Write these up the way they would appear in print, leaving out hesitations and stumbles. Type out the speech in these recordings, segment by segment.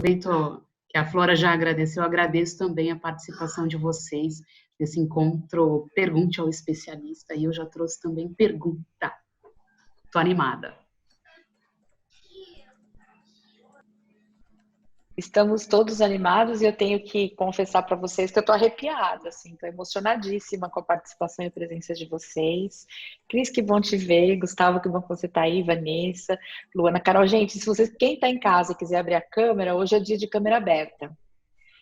aproveito que a Flora já agradeceu, eu agradeço também a participação de vocês nesse encontro Pergunte ao Especialista, e eu já trouxe também pergunta. Estou animada. Estamos todos animados e eu tenho que confessar para vocês que eu estou arrepiada, assim, estou emocionadíssima com a participação e a presença de vocês. Cris, que bom te ver. Gustavo, que bom que você está aí. Vanessa, Luana, Carol. Gente, se vocês, quem está em casa e quiser abrir a câmera, hoje é dia de câmera aberta.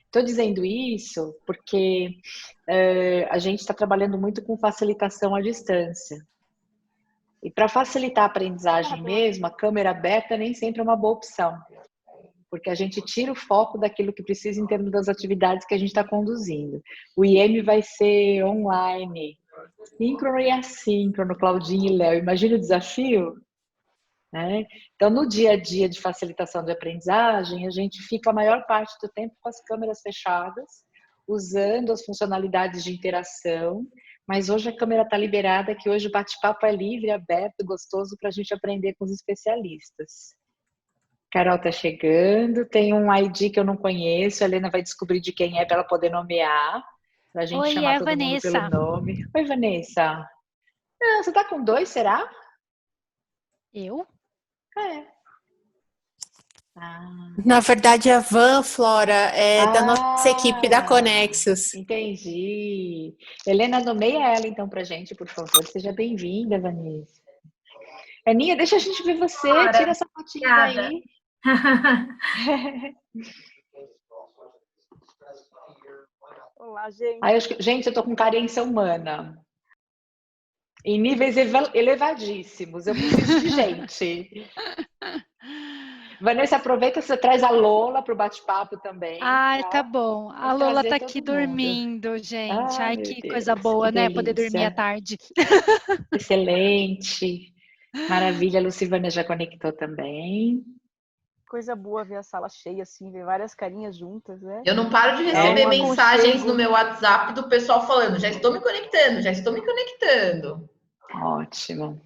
Estou dizendo isso porque a gente está trabalhando muito com facilitação à distância. E para facilitar a aprendizagem mesmo, a câmera aberta nem sempre é uma boa opção, porque a gente tira o foco daquilo que precisa em termos das atividades que a gente está conduzindo. O IEM vai ser online, síncrono e assíncrono, Claudinha e Léo. Imagina o desafio, né? Então, no dia a dia de facilitação de aprendizagem, a gente fica a maior parte do tempo com as câmeras fechadas, usando as funcionalidades de interação, mas hoje a câmera está liberada, que hoje o bate-papo é livre, aberto, gostoso para a gente aprender com os especialistas. Carol tá chegando, tem um ID que eu não conheço, a Helena vai descobrir de quem é para ela poder nomear, pra gente chamar todo mundo pelo nome. Oi, Vanessa. Você tá com 2, será? Eu? É. Na verdade, a Van, Flora, é da nossa equipe da Conexus. Entendi. Helena, nomeia ela então pra gente, por favor. Seja bem-vinda, Vanessa. Aninha, deixa a gente ver você, tira essa fotinha daí. Olá, gente. Gente, eu tô com carência humana. Em níveis elevadíssimos. Eu preciso de gente. Vanessa, aproveita que você traz a Lola para o bate-papo também. Ai, tá bom. A Lola tá aqui dormindo, gente. Ai, que coisa boa, né? Poder dormir à tarde. Excelente. Maravilha. A Lucivânia já conectou também. Coisa boa ver a sala cheia, assim, ver várias carinhas juntas, né? Eu não paro de receber mensagens no meu WhatsApp do pessoal falando, já estou me conectando, já estou me conectando. Ótimo.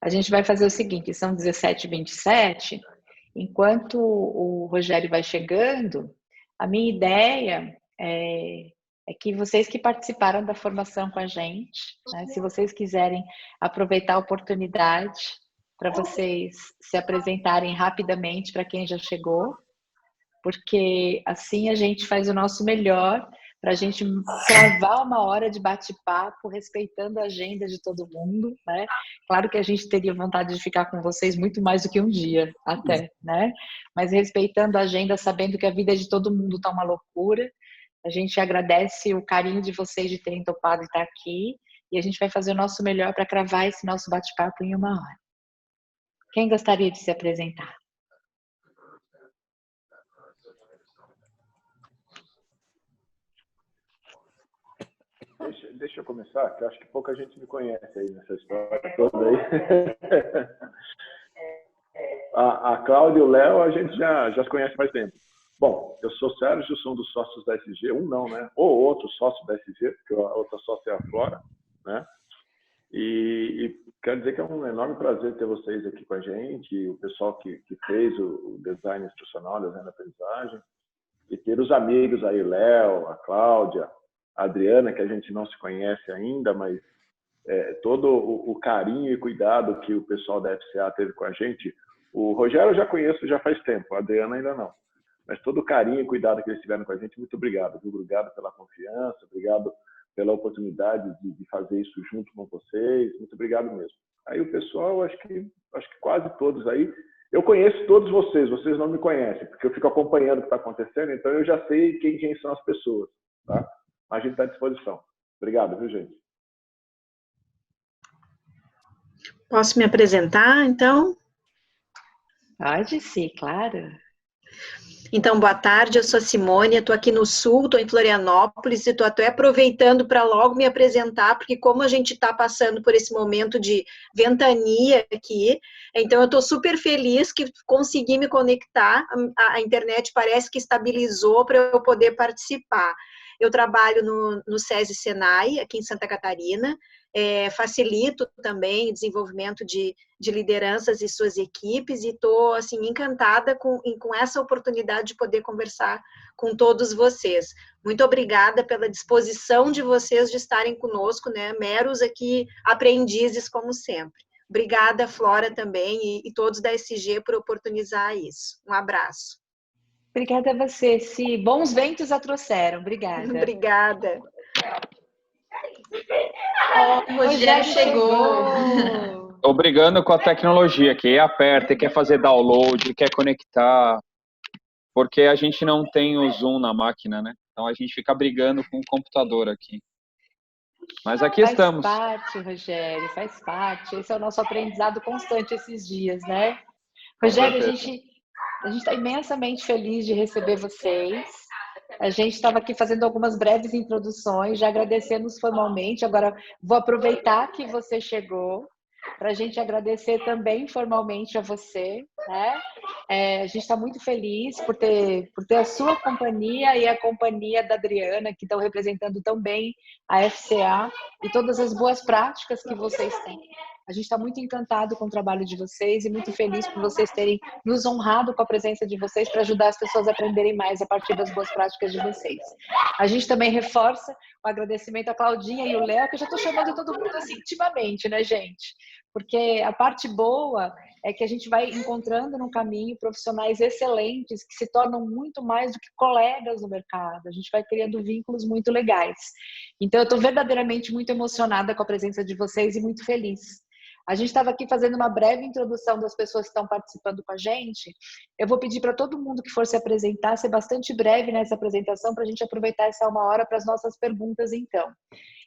A gente vai fazer o seguinte, são 17h27, enquanto o Rogério vai chegando, a minha ideia é que vocês que participaram da formação com a gente, né, se vocês quiserem aproveitar a oportunidade para vocês se apresentarem rapidamente para quem já chegou, porque assim a gente faz o nosso melhor para a gente cravar uma hora de bate-papo, respeitando a agenda de todo mundo, né? Claro que a gente teria vontade de ficar com vocês muito mais do que um dia, até, né? Mas respeitando a agenda, sabendo que a vida de todo mundo está uma loucura, a gente agradece o carinho de vocês de terem topado estar aqui, e a gente vai fazer o nosso melhor para cravar esse nosso bate-papo em 1 hora. Quem gostaria de se apresentar? Deixa eu começar, que eu acho que pouca gente me conhece aí nessa história toda aí. A Cláudia e o Léo a gente já se conhece faz tempo. Bom, eu sou Sérgio, sou um dos sócios da SG, um não, né? Ou outro sócio da SG, porque a outra sócia é a Flora, né? E quero dizer que é um enorme prazer ter vocês aqui com a gente, o pessoal que fez o design instrucional, design da aprendizagem, e ter os amigos aí, Léo, a Cláudia, a Adriana, que a gente não se conhece ainda, mas todo o carinho e cuidado que o pessoal da FCA teve com a gente. O Rogério eu já conheço já faz tempo, a Adriana ainda não. Mas todo o carinho e cuidado que eles tiveram com a gente, muito obrigado. Viu? Obrigado pela confiança, obrigado pela oportunidade de fazer isso junto com vocês, muito obrigado mesmo. Aí o pessoal, acho que quase todos aí, eu conheço todos vocês não me conhecem, porque eu fico acompanhando o que está acontecendo, então eu já sei quem são as pessoas, tá? A gente está à disposição. Obrigado, viu, gente? Posso me apresentar, então? Pode sim, claro. Então, boa tarde, eu sou a Simone, estou aqui no Sul, estou em Florianópolis e estou até aproveitando para logo me apresentar, porque como a gente está passando por esse momento de ventania aqui, então eu estou super feliz que consegui me conectar, a internet parece que estabilizou para eu poder participar. Eu trabalho no SESI Senai, aqui em Santa Catarina, facilito também o desenvolvimento de lideranças e suas equipes, e estou assim, encantada com essa oportunidade de poder conversar com todos vocês. Muito obrigada pela disposição de vocês de estarem conosco, né? Meros aqui aprendizes, como sempre. Obrigada, Flora, também, e todos da SG por oportunizar isso. Um abraço. Obrigada a você, Si. Bons ventos a trouxeram. Obrigada. Obrigada. O Rogério chegou. Obrigando com a tecnologia, que aperta, quer fazer download, quer conectar, porque a gente não tem o Zoom na máquina, né? Então a gente fica brigando com o computador aqui. Mas aqui estamos. Faz parte, Rogério, faz parte. Esse é o nosso aprendizado constante esses dias, né? Rogério, a gente está imensamente feliz de receber vocês. A gente estava aqui fazendo algumas breves introduções, já agradecemos formalmente. Agora vou aproveitar que você chegou para a gente agradecer também formalmente a você, né? A gente está muito feliz por ter a sua companhia e a companhia da Adriana, que estão representando tão bem a FCA e todas as boas práticas que vocês têm. A gente está muito encantado com o trabalho de vocês e muito feliz por vocês terem nos honrado com a presença de vocês para ajudar as pessoas a aprenderem mais a partir das boas práticas de vocês. A gente também reforça o agradecimento à Claudinha e o Léo, que eu já estou chamando todo mundo assim intimamente, né, gente? Porque a parte boa é que a gente vai encontrando no caminho profissionais excelentes que se tornam muito mais do que colegas no mercado. A gente vai criando vínculos muito legais. Então, eu estou verdadeiramente muito emocionada com a presença de vocês e muito feliz. A gente estava aqui fazendo uma breve introdução das pessoas que estão participando com a gente. Eu vou pedir para todo mundo que for se apresentar, ser bastante breve nessa apresentação, para a gente aproveitar essa 1 hora para as nossas perguntas, então.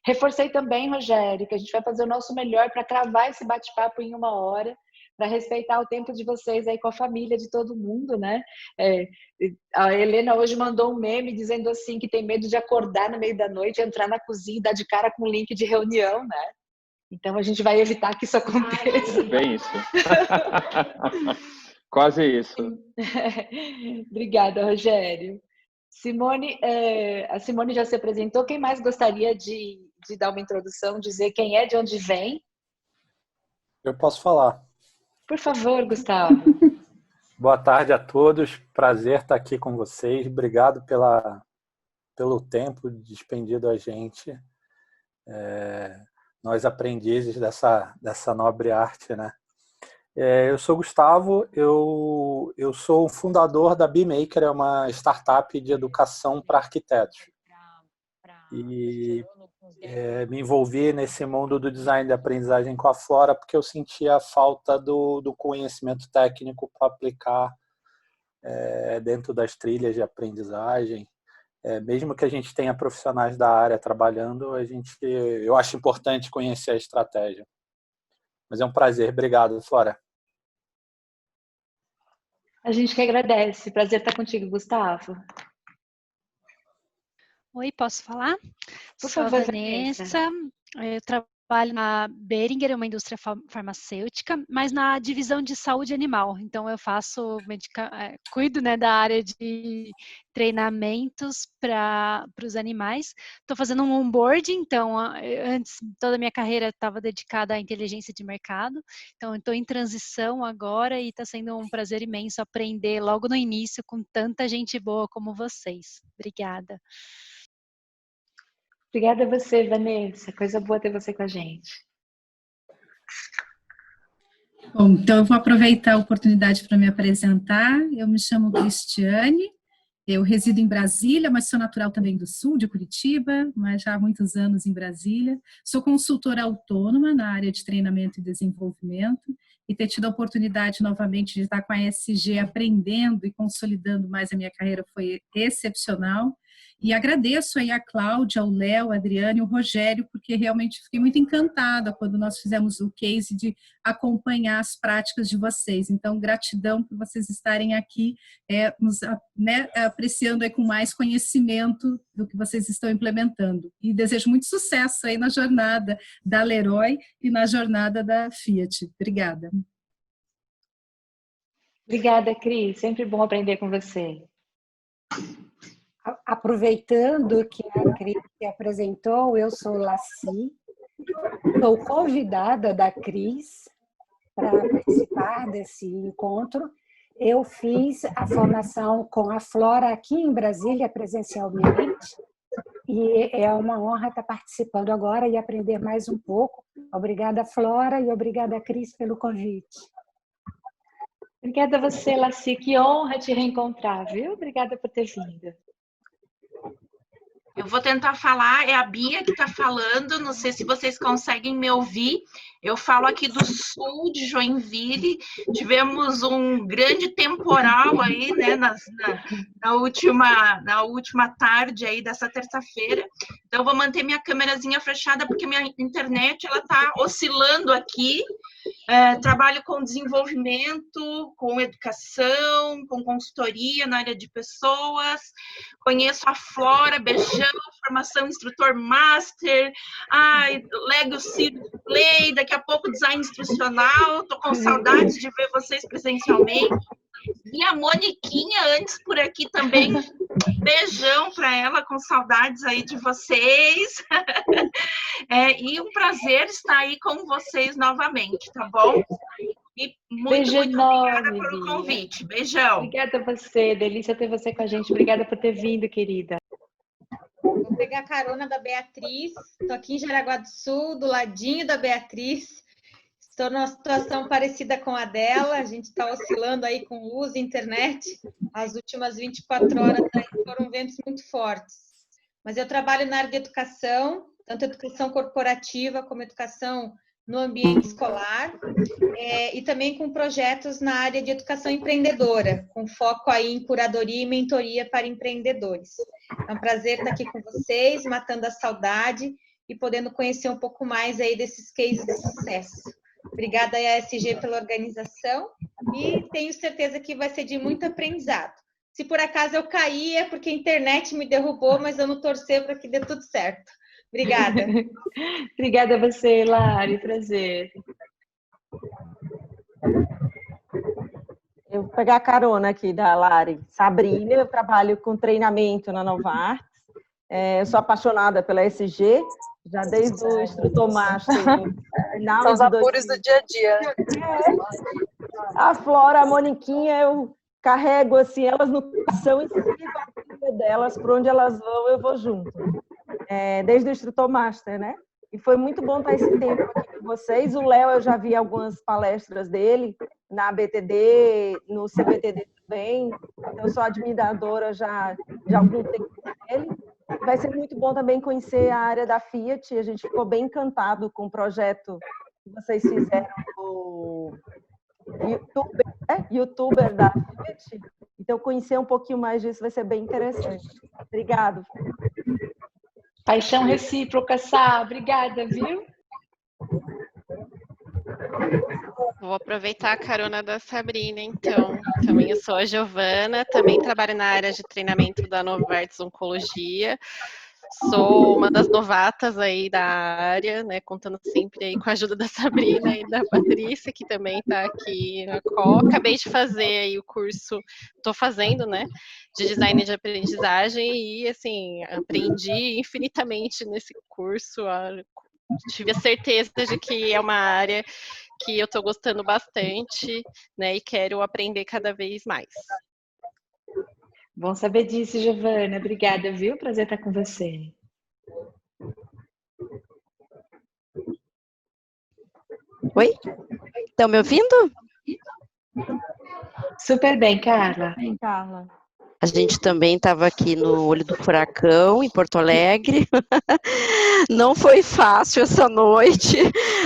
Reforcei também, Rogério, que a gente vai fazer o nosso melhor para cravar esse bate-papo em 1 hora, para respeitar o tempo de vocês aí com a família de todo mundo, né? A Helena hoje mandou um meme dizendo assim que tem medo de acordar no meio da noite, entrar na cozinha e dar de cara com o link de reunião, né? Então a gente vai evitar que isso aconteça. Bem isso. Quase isso. Obrigada, Rogério. Simone, a Simone já se apresentou. Quem mais gostaria de dar uma introdução, dizer quem é, de onde vem? Eu posso falar. Por favor, Gustavo. Boa tarde a todos. Prazer estar aqui com vocês. Obrigado pelo tempo despendido a gente. Nós aprendizes dessa nobre arte, né? Eu sou Gustavo, eu sou o fundador da BeMaker, é uma startup de educação para arquitetos. E me envolvi nesse mundo do design de aprendizagem com a Flora porque eu sentia a falta do conhecimento técnico para aplicar dentro das trilhas de aprendizagem. Mesmo que a gente tenha profissionais da área trabalhando, eu acho importante conhecer a estratégia. Mas é um prazer. Obrigado, Flora. A gente que agradece. Prazer estar contigo, Gustavo. Oi, posso falar? Por Sou favor, a Vanessa. Eu trabalho na Boehringer, uma indústria farmacêutica, mas na divisão de saúde animal. Então, eu cuido, né, da área de treinamentos para os animais. Estou fazendo um onboarding, então, antes, toda a minha carreira estava dedicada à inteligência de mercado. Então, estou em transição agora e está sendo um prazer imenso aprender logo no início com tanta gente boa como vocês. Obrigada. Obrigada a você, Vanessa. Coisa boa ter você com a gente. Bom, então eu vou aproveitar a oportunidade para me apresentar. Eu me chamo Cristiane, eu resido em Brasília, mas sou natural também do Sul, de Curitiba, mas já há muitos anos em Brasília. Sou consultora autônoma na área de treinamento e desenvolvimento e ter tido a oportunidade novamente de estar com a SG aprendendo e consolidando mais a minha carreira foi excepcional. E agradeço aí a Cláudia, o Léo, a Adriana e o Rogério, porque realmente fiquei muito encantada quando nós fizemos o case de acompanhar as práticas de vocês. Então, gratidão por vocês estarem aqui, nos apreciando aí com mais conhecimento do que vocês estão implementando. E desejo muito sucesso aí na jornada da Leroy e na jornada da Fiat. Obrigada. Obrigada, Cris. Sempre bom aprender com você. Aproveitando que a Cris se apresentou, eu sou Laci, sou convidada da Cris para participar desse encontro. Eu fiz a formação com a Flora aqui em Brasília, presencialmente, e é uma honra estar participando agora e aprender mais um pouco. Obrigada, Flora, e obrigada, Cris, pelo convite. Obrigada a você, Laci, que honra te reencontrar, viu? Obrigada por ter vindo. Eu vou tentar falar, é a Bia que está falando, não sei se vocês conseguem me ouvir. Eu falo aqui do sul de Joinville, tivemos um grande temporal aí, né, na última tarde aí dessa terça-feira. Então, eu vou manter minha câmerazinha fechada, porque minha internet, ela está oscilando aqui. Trabalho com desenvolvimento, com educação, com consultoria na área de pessoas. Conheço a Flora, beijão, formação instrutor master, Lego Circuit Play, daqui a pouco design instrucional. Estou com saudade de ver vocês presencialmente. E a Moniquinha antes por aqui também. Beijão para ela, com saudades aí de vocês. E um prazer estar aí com vocês novamente, tá bom? E muito obrigada pelo convite. Beijão. Obrigada a você, delícia ter você com a gente. Obrigada por ter vindo, querida. Vou pegar a carona da Beatriz. Estou aqui em Jaraguá do Sul, do ladinho da Beatriz. Estou numa situação parecida com a dela. A gente está oscilando aí com luz e internet. As últimas 24 horas aí foram ventos muito fortes. Mas eu trabalho na área de educação, tanto educação corporativa como educação no ambiente escolar, e também com projetos na área de educação empreendedora, com foco aí em curadoria e mentoria para empreendedores. É um prazer estar aqui com vocês, matando a saudade e podendo conhecer um pouco mais aí desses cases de sucesso. Obrigada aí à SG pela organização e tenho certeza que vai ser de muito aprendizado. Se por acaso eu cair, é porque a internet me derrubou, mas vamos torcer para que dê tudo certo. Obrigada. Obrigada a você, Lari. Prazer. Eu vou pegar a carona aqui da Lari. Sabrina, eu trabalho com treinamento na Nova Artes. Eu sou apaixonada pela SG, já desde o instrutor master. São os apuros do dia a dia. A Flora, a Moniquinha, eu carrego assim, elas no coração e sigo a vida delas, por onde elas vão, eu vou junto. Desde o instrutor master, né? E foi muito bom estar esse tempo aqui com vocês. O Léo, eu já vi algumas palestras dele na BTD, no CBTD também. Eu sou admiradora já de algum tempo dele. Vai ser muito bom também conhecer a área da Fiat. A gente ficou bem encantado com o projeto que vocês fizeram do YouTuber da Fiat. Então, conhecer um pouquinho mais disso vai ser bem interessante. Obrigado. Paixão recíproca, Sá. Obrigada, viu? Vou aproveitar a carona da Sabrina, então. Também eu sou a Giovana, também trabalho na área de treinamento da Novartis Oncologia. Sou uma das novatas aí da área, né, contando sempre aí com a ajuda da Sabrina e da Patrícia, que também está aqui na COL. Acabei de fazer aí o curso, estou fazendo, né, de design de aprendizagem e, assim, aprendi infinitamente nesse curso. Tive a certeza de que é uma área que eu estou gostando bastante, né, e quero aprender cada vez mais. Bom saber disso, Giovana. Obrigada, viu? Prazer estar com você. Oi? Estão me ouvindo? Super bem, Carla. Bem, Carla. A gente também estava aqui no Olho do Furacão, em Porto Alegre. Não foi fácil essa noite.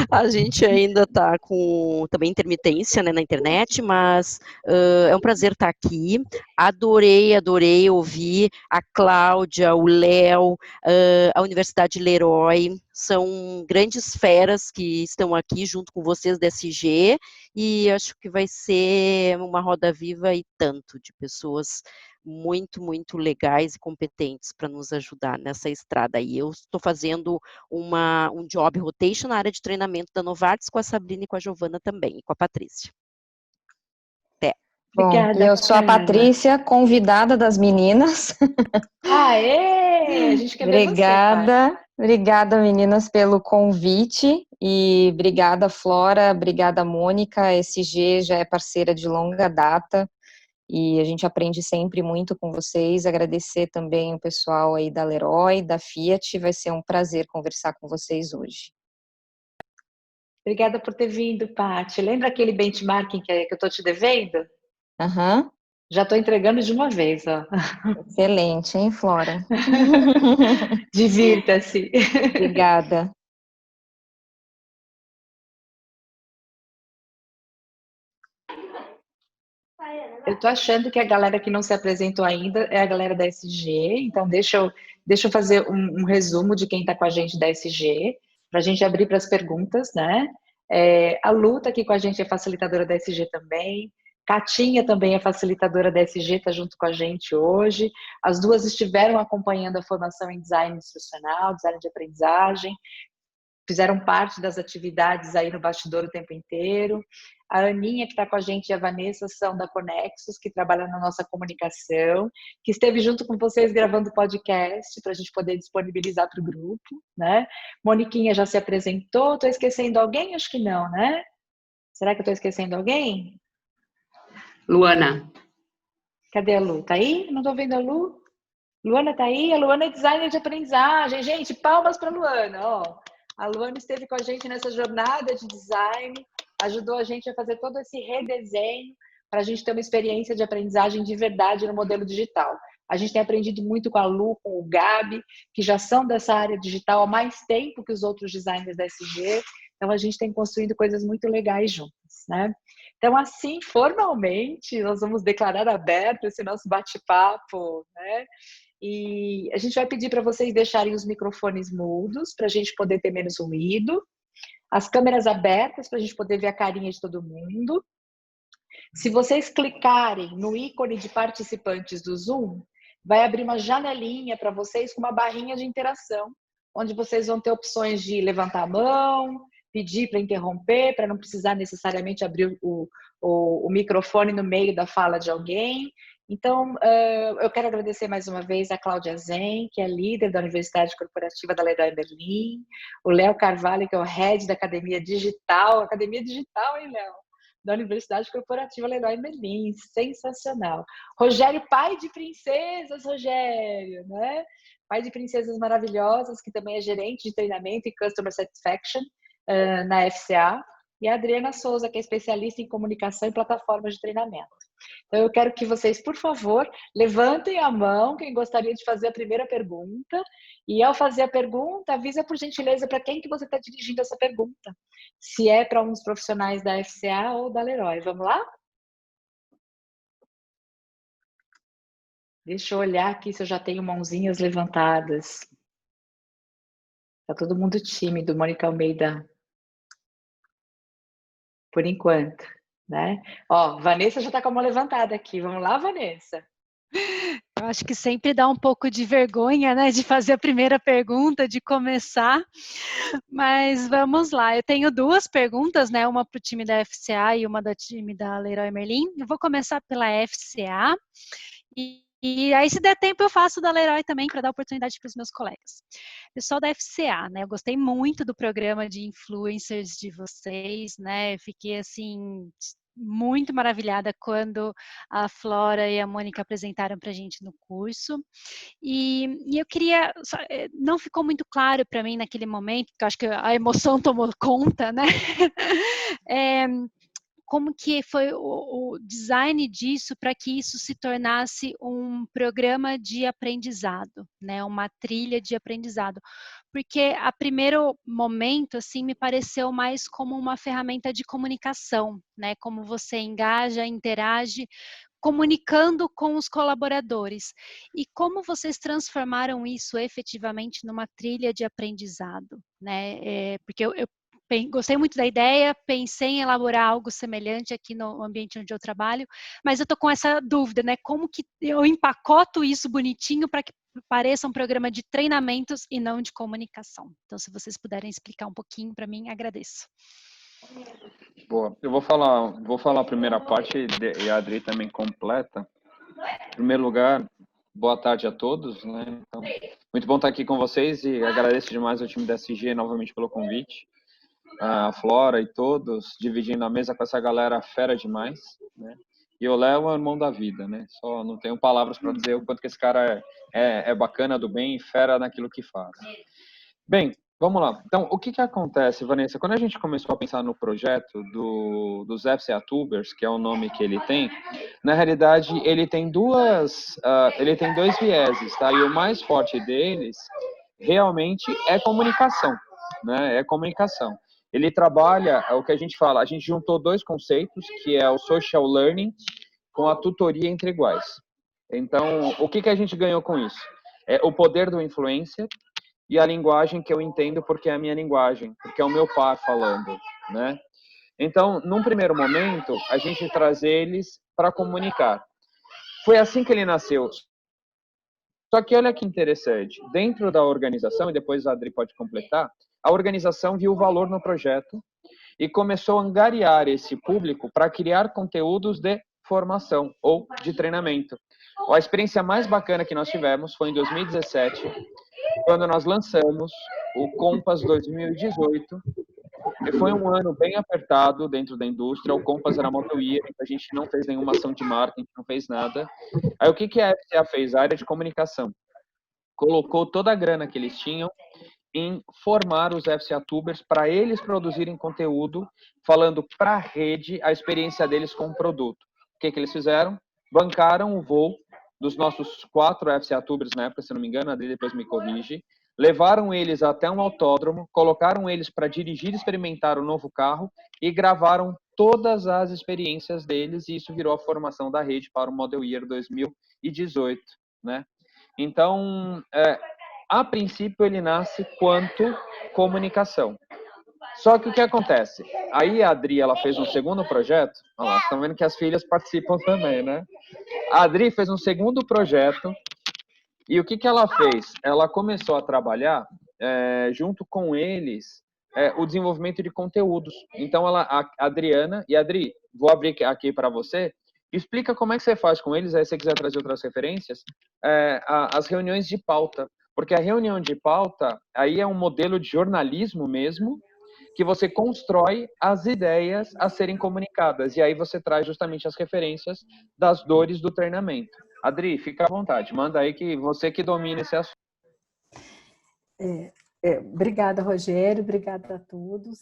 A gente ainda está com também intermitência, né, na internet, mas é um prazer estar aqui. Adorei ouvir a Cláudia, o Léo, a Universidade Leroy. São grandes feras que estão aqui junto com vocês da SG e acho que vai ser uma roda viva e tanto de pessoas muito, muito legais e competentes para nos ajudar nessa estrada. E eu estou fazendo um job rotation na área de treinamento da Novartis com a Sabrina e com a Giovana também, e com a Patrícia. Bom, Obrigada, eu sou a Patrícia, convidada das meninas. Aê! A gente quer ver você, Obrigada. Obrigada, meninas, pelo convite e obrigada, Flora, obrigada, Mônica. A SG já é parceira de longa data e a gente aprende sempre muito com vocês. Agradecer também o pessoal aí da Leroy, da Fiat. Vai ser um prazer conversar com vocês hoje. Obrigada por ter vindo, Paty. Lembra aquele benchmarking que eu estou te devendo? Aham. Já estou entregando de uma vez, ó. Excelente, hein, Flora? Divirta-se. Obrigada. Eu tô achando que a galera que não se apresentou ainda é a galera da SG, então deixa eu fazer um resumo de quem está com a gente da SG, para a gente abrir para as perguntas, né? A Lu está aqui com a gente, é facilitadora da SG também. Catinha também é facilitadora da SG, está junto com a gente hoje. As duas estiveram acompanhando a formação em design instrucional, design de aprendizagem, fizeram parte das atividades aí no bastidor o tempo inteiro. A Aninha, que está com a gente, e a Vanessa são da Conexus, que trabalham na nossa comunicação, que esteve junto com vocês gravando podcast para a gente poder disponibilizar para o grupo, né? Moniquinha já se apresentou. Estou esquecendo alguém? Acho que não, né? Será que eu estou esquecendo alguém? Luana. Cadê a Lu? Tá aí? Não estou vendo a Lu. Luana tá aí? A Luana é designer de aprendizagem. Gente, palmas para a Luana, ó. A Luana esteve com a gente nessa jornada de design, ajudou a gente a fazer todo esse redesenho para a gente ter uma experiência de aprendizagem de verdade no modelo digital. A gente tem aprendido muito com a Lu, com o Gabi, que já são dessa área digital há mais tempo que os outros designers da SG, então a gente tem construído coisas muito legais juntos, né? Então, assim, formalmente, nós vamos declarar aberto esse nosso bate-papo, né? E a gente vai pedir para vocês deixarem os microfones mudos, para a gente poder ter menos ruído, as câmeras abertas, para a gente poder ver a carinha de todo mundo. Se vocês clicarem no ícone de participantes do Zoom, vai abrir uma janelinha para vocês com uma barrinha de interação, onde vocês vão ter opções de levantar a mão, pedir para interromper, para não precisar necessariamente abrir o microfone no meio da fala de alguém. Então, eu quero agradecer mais uma vez a Cláudia Zen, que é líder da Universidade Corporativa da Leroy Merlin, o Léo Carvalho, que é o head da Academia Digital, hein, Léo? Da Universidade Corporativa Leroy Merlin, sensacional. Rogério, pai de princesas, Rogério, né? Pai de princesas maravilhosas, que também é gerente de treinamento e Customer Satisfaction na FCA, e a Adriana Souza, que é especialista em comunicação e plataformas de treinamento. Então, eu quero que vocês, por favor, levantem a mão quem gostaria de fazer a primeira pergunta, e ao fazer a pergunta, avisa por gentileza para quem que você está dirigindo essa pergunta, se é para uns profissionais da FCA ou da Leroy. Vamos lá? Deixa eu olhar aqui se eu já tenho mãozinhas levantadas. Está todo mundo tímido, Mônica Almeida. Por enquanto, né? Ó, Vanessa já está com a mão levantada aqui. Vamos lá, Vanessa? Eu acho que sempre dá um pouco de vergonha, né, de fazer a primeira pergunta, de começar, mas vamos lá. Eu tenho duas perguntas, né, uma para o time da FCA e uma do time da Leroy Merlin. Eu vou começar pela FCA e aí, se der tempo, eu faço da Leroy também para dar oportunidade para os meus colegas. Pessoal da FCA, né? Eu gostei muito do programa de influencers de vocês, né? Fiquei assim muito maravilhada quando a Flora e a Mônica apresentaram para a gente no curso. E eu queria, não ficou muito claro para mim naquele momento, porque eu acho que a emoção tomou conta, né? Como que foi o design disso para que isso se tornasse um programa de aprendizado, né? Uma trilha de aprendizado. Porque a primeiro momento, assim, me pareceu mais como uma ferramenta de comunicação, né? Como você engaja, interage, comunicando com os colaboradores. E como vocês transformaram isso efetivamente numa trilha de aprendizado, né? Porque eu gostei muito da ideia, pensei em elaborar algo semelhante aqui no ambiente onde eu trabalho, mas eu estou com essa dúvida, né? Como que eu empacoto isso bonitinho para que pareça um programa de treinamentos e não de comunicação? Então, se vocês puderem explicar um pouquinho para mim, agradeço. Boa, eu vou falar a primeira parte e a Adri também completa. Em primeiro lugar, boa tarde a todos, né? Então, muito bom estar aqui com vocês e agradeço demais ao time da SG novamente pelo convite. A Flora e todos, dividindo a mesa com essa galera fera demais, né? E o Léo é o irmão da vida, né? Só não tenho palavras para dizer o quanto que esse cara é bacana, do bem e fera naquilo que faz. Bem, vamos lá. Então, o que acontece, Vanessa? Quando a gente começou a pensar no projeto dos FCA Tubers, que é o nome que ele tem, na realidade, ele tem dois vieses, tá? E o mais forte deles, realmente, é comunicação, né? É comunicação. Ele trabalha, é o que a gente fala, a gente juntou dois conceitos, que é o social learning com a tutoria entre iguais. Então, o que a gente ganhou com isso? É o poder do influencer e a linguagem que eu entendo porque é a minha linguagem, porque é o meu par falando, né? Então, num primeiro momento, a gente traz eles para comunicar. Foi assim que ele nasceu. Só que olha que interessante, dentro da organização, e depois a Adri pode completar, a organização viu o valor no projeto e começou a angariar esse público para criar conteúdos de formação ou de treinamento. A experiência mais bacana que nós tivemos foi em 2017, quando nós lançamos o Compass 2018, e foi um ano bem apertado dentro da indústria. O Compass era motoia, a gente não fez nenhuma ação de marketing, não fez nada. Aí o que a FCA fez? A área de comunicação colocou toda a grana que eles tinham em formar os FCA Tubers para eles produzirem conteúdo falando para a rede a experiência deles com o produto. O que eles fizeram? Bancaram o voo dos nossos 4 FCA Tubers na época, se não me engano, a Adri depois me corrige, levaram eles até um autódromo, colocaram eles para dirigir e experimentar o novo carro e gravaram todas as experiências deles, e isso virou a formação da rede para o Model Year 2018, né? Então, a princípio ele nasce quanto comunicação. Só que o que acontece? Aí a Adri, ela fez um segundo projeto. Olha lá, estão vendo que as filhas participam também, né? A Adri fez um segundo projeto e o que ela fez? Ela começou a trabalhar junto com eles o desenvolvimento de conteúdos. Então, a Adriana, e Adri, vou abrir aqui para você, explica como é que você faz com eles, aí se você quiser trazer outras referências, as reuniões de pauta. Porque a reunião de pauta, aí é um modelo de jornalismo mesmo, que você constrói as ideias a serem comunicadas. E aí você traz justamente as referências das dores do treinamento. Adri, fica à vontade. Manda aí que você que domina esse assunto. Obrigada, Rogério. Obrigada a todos.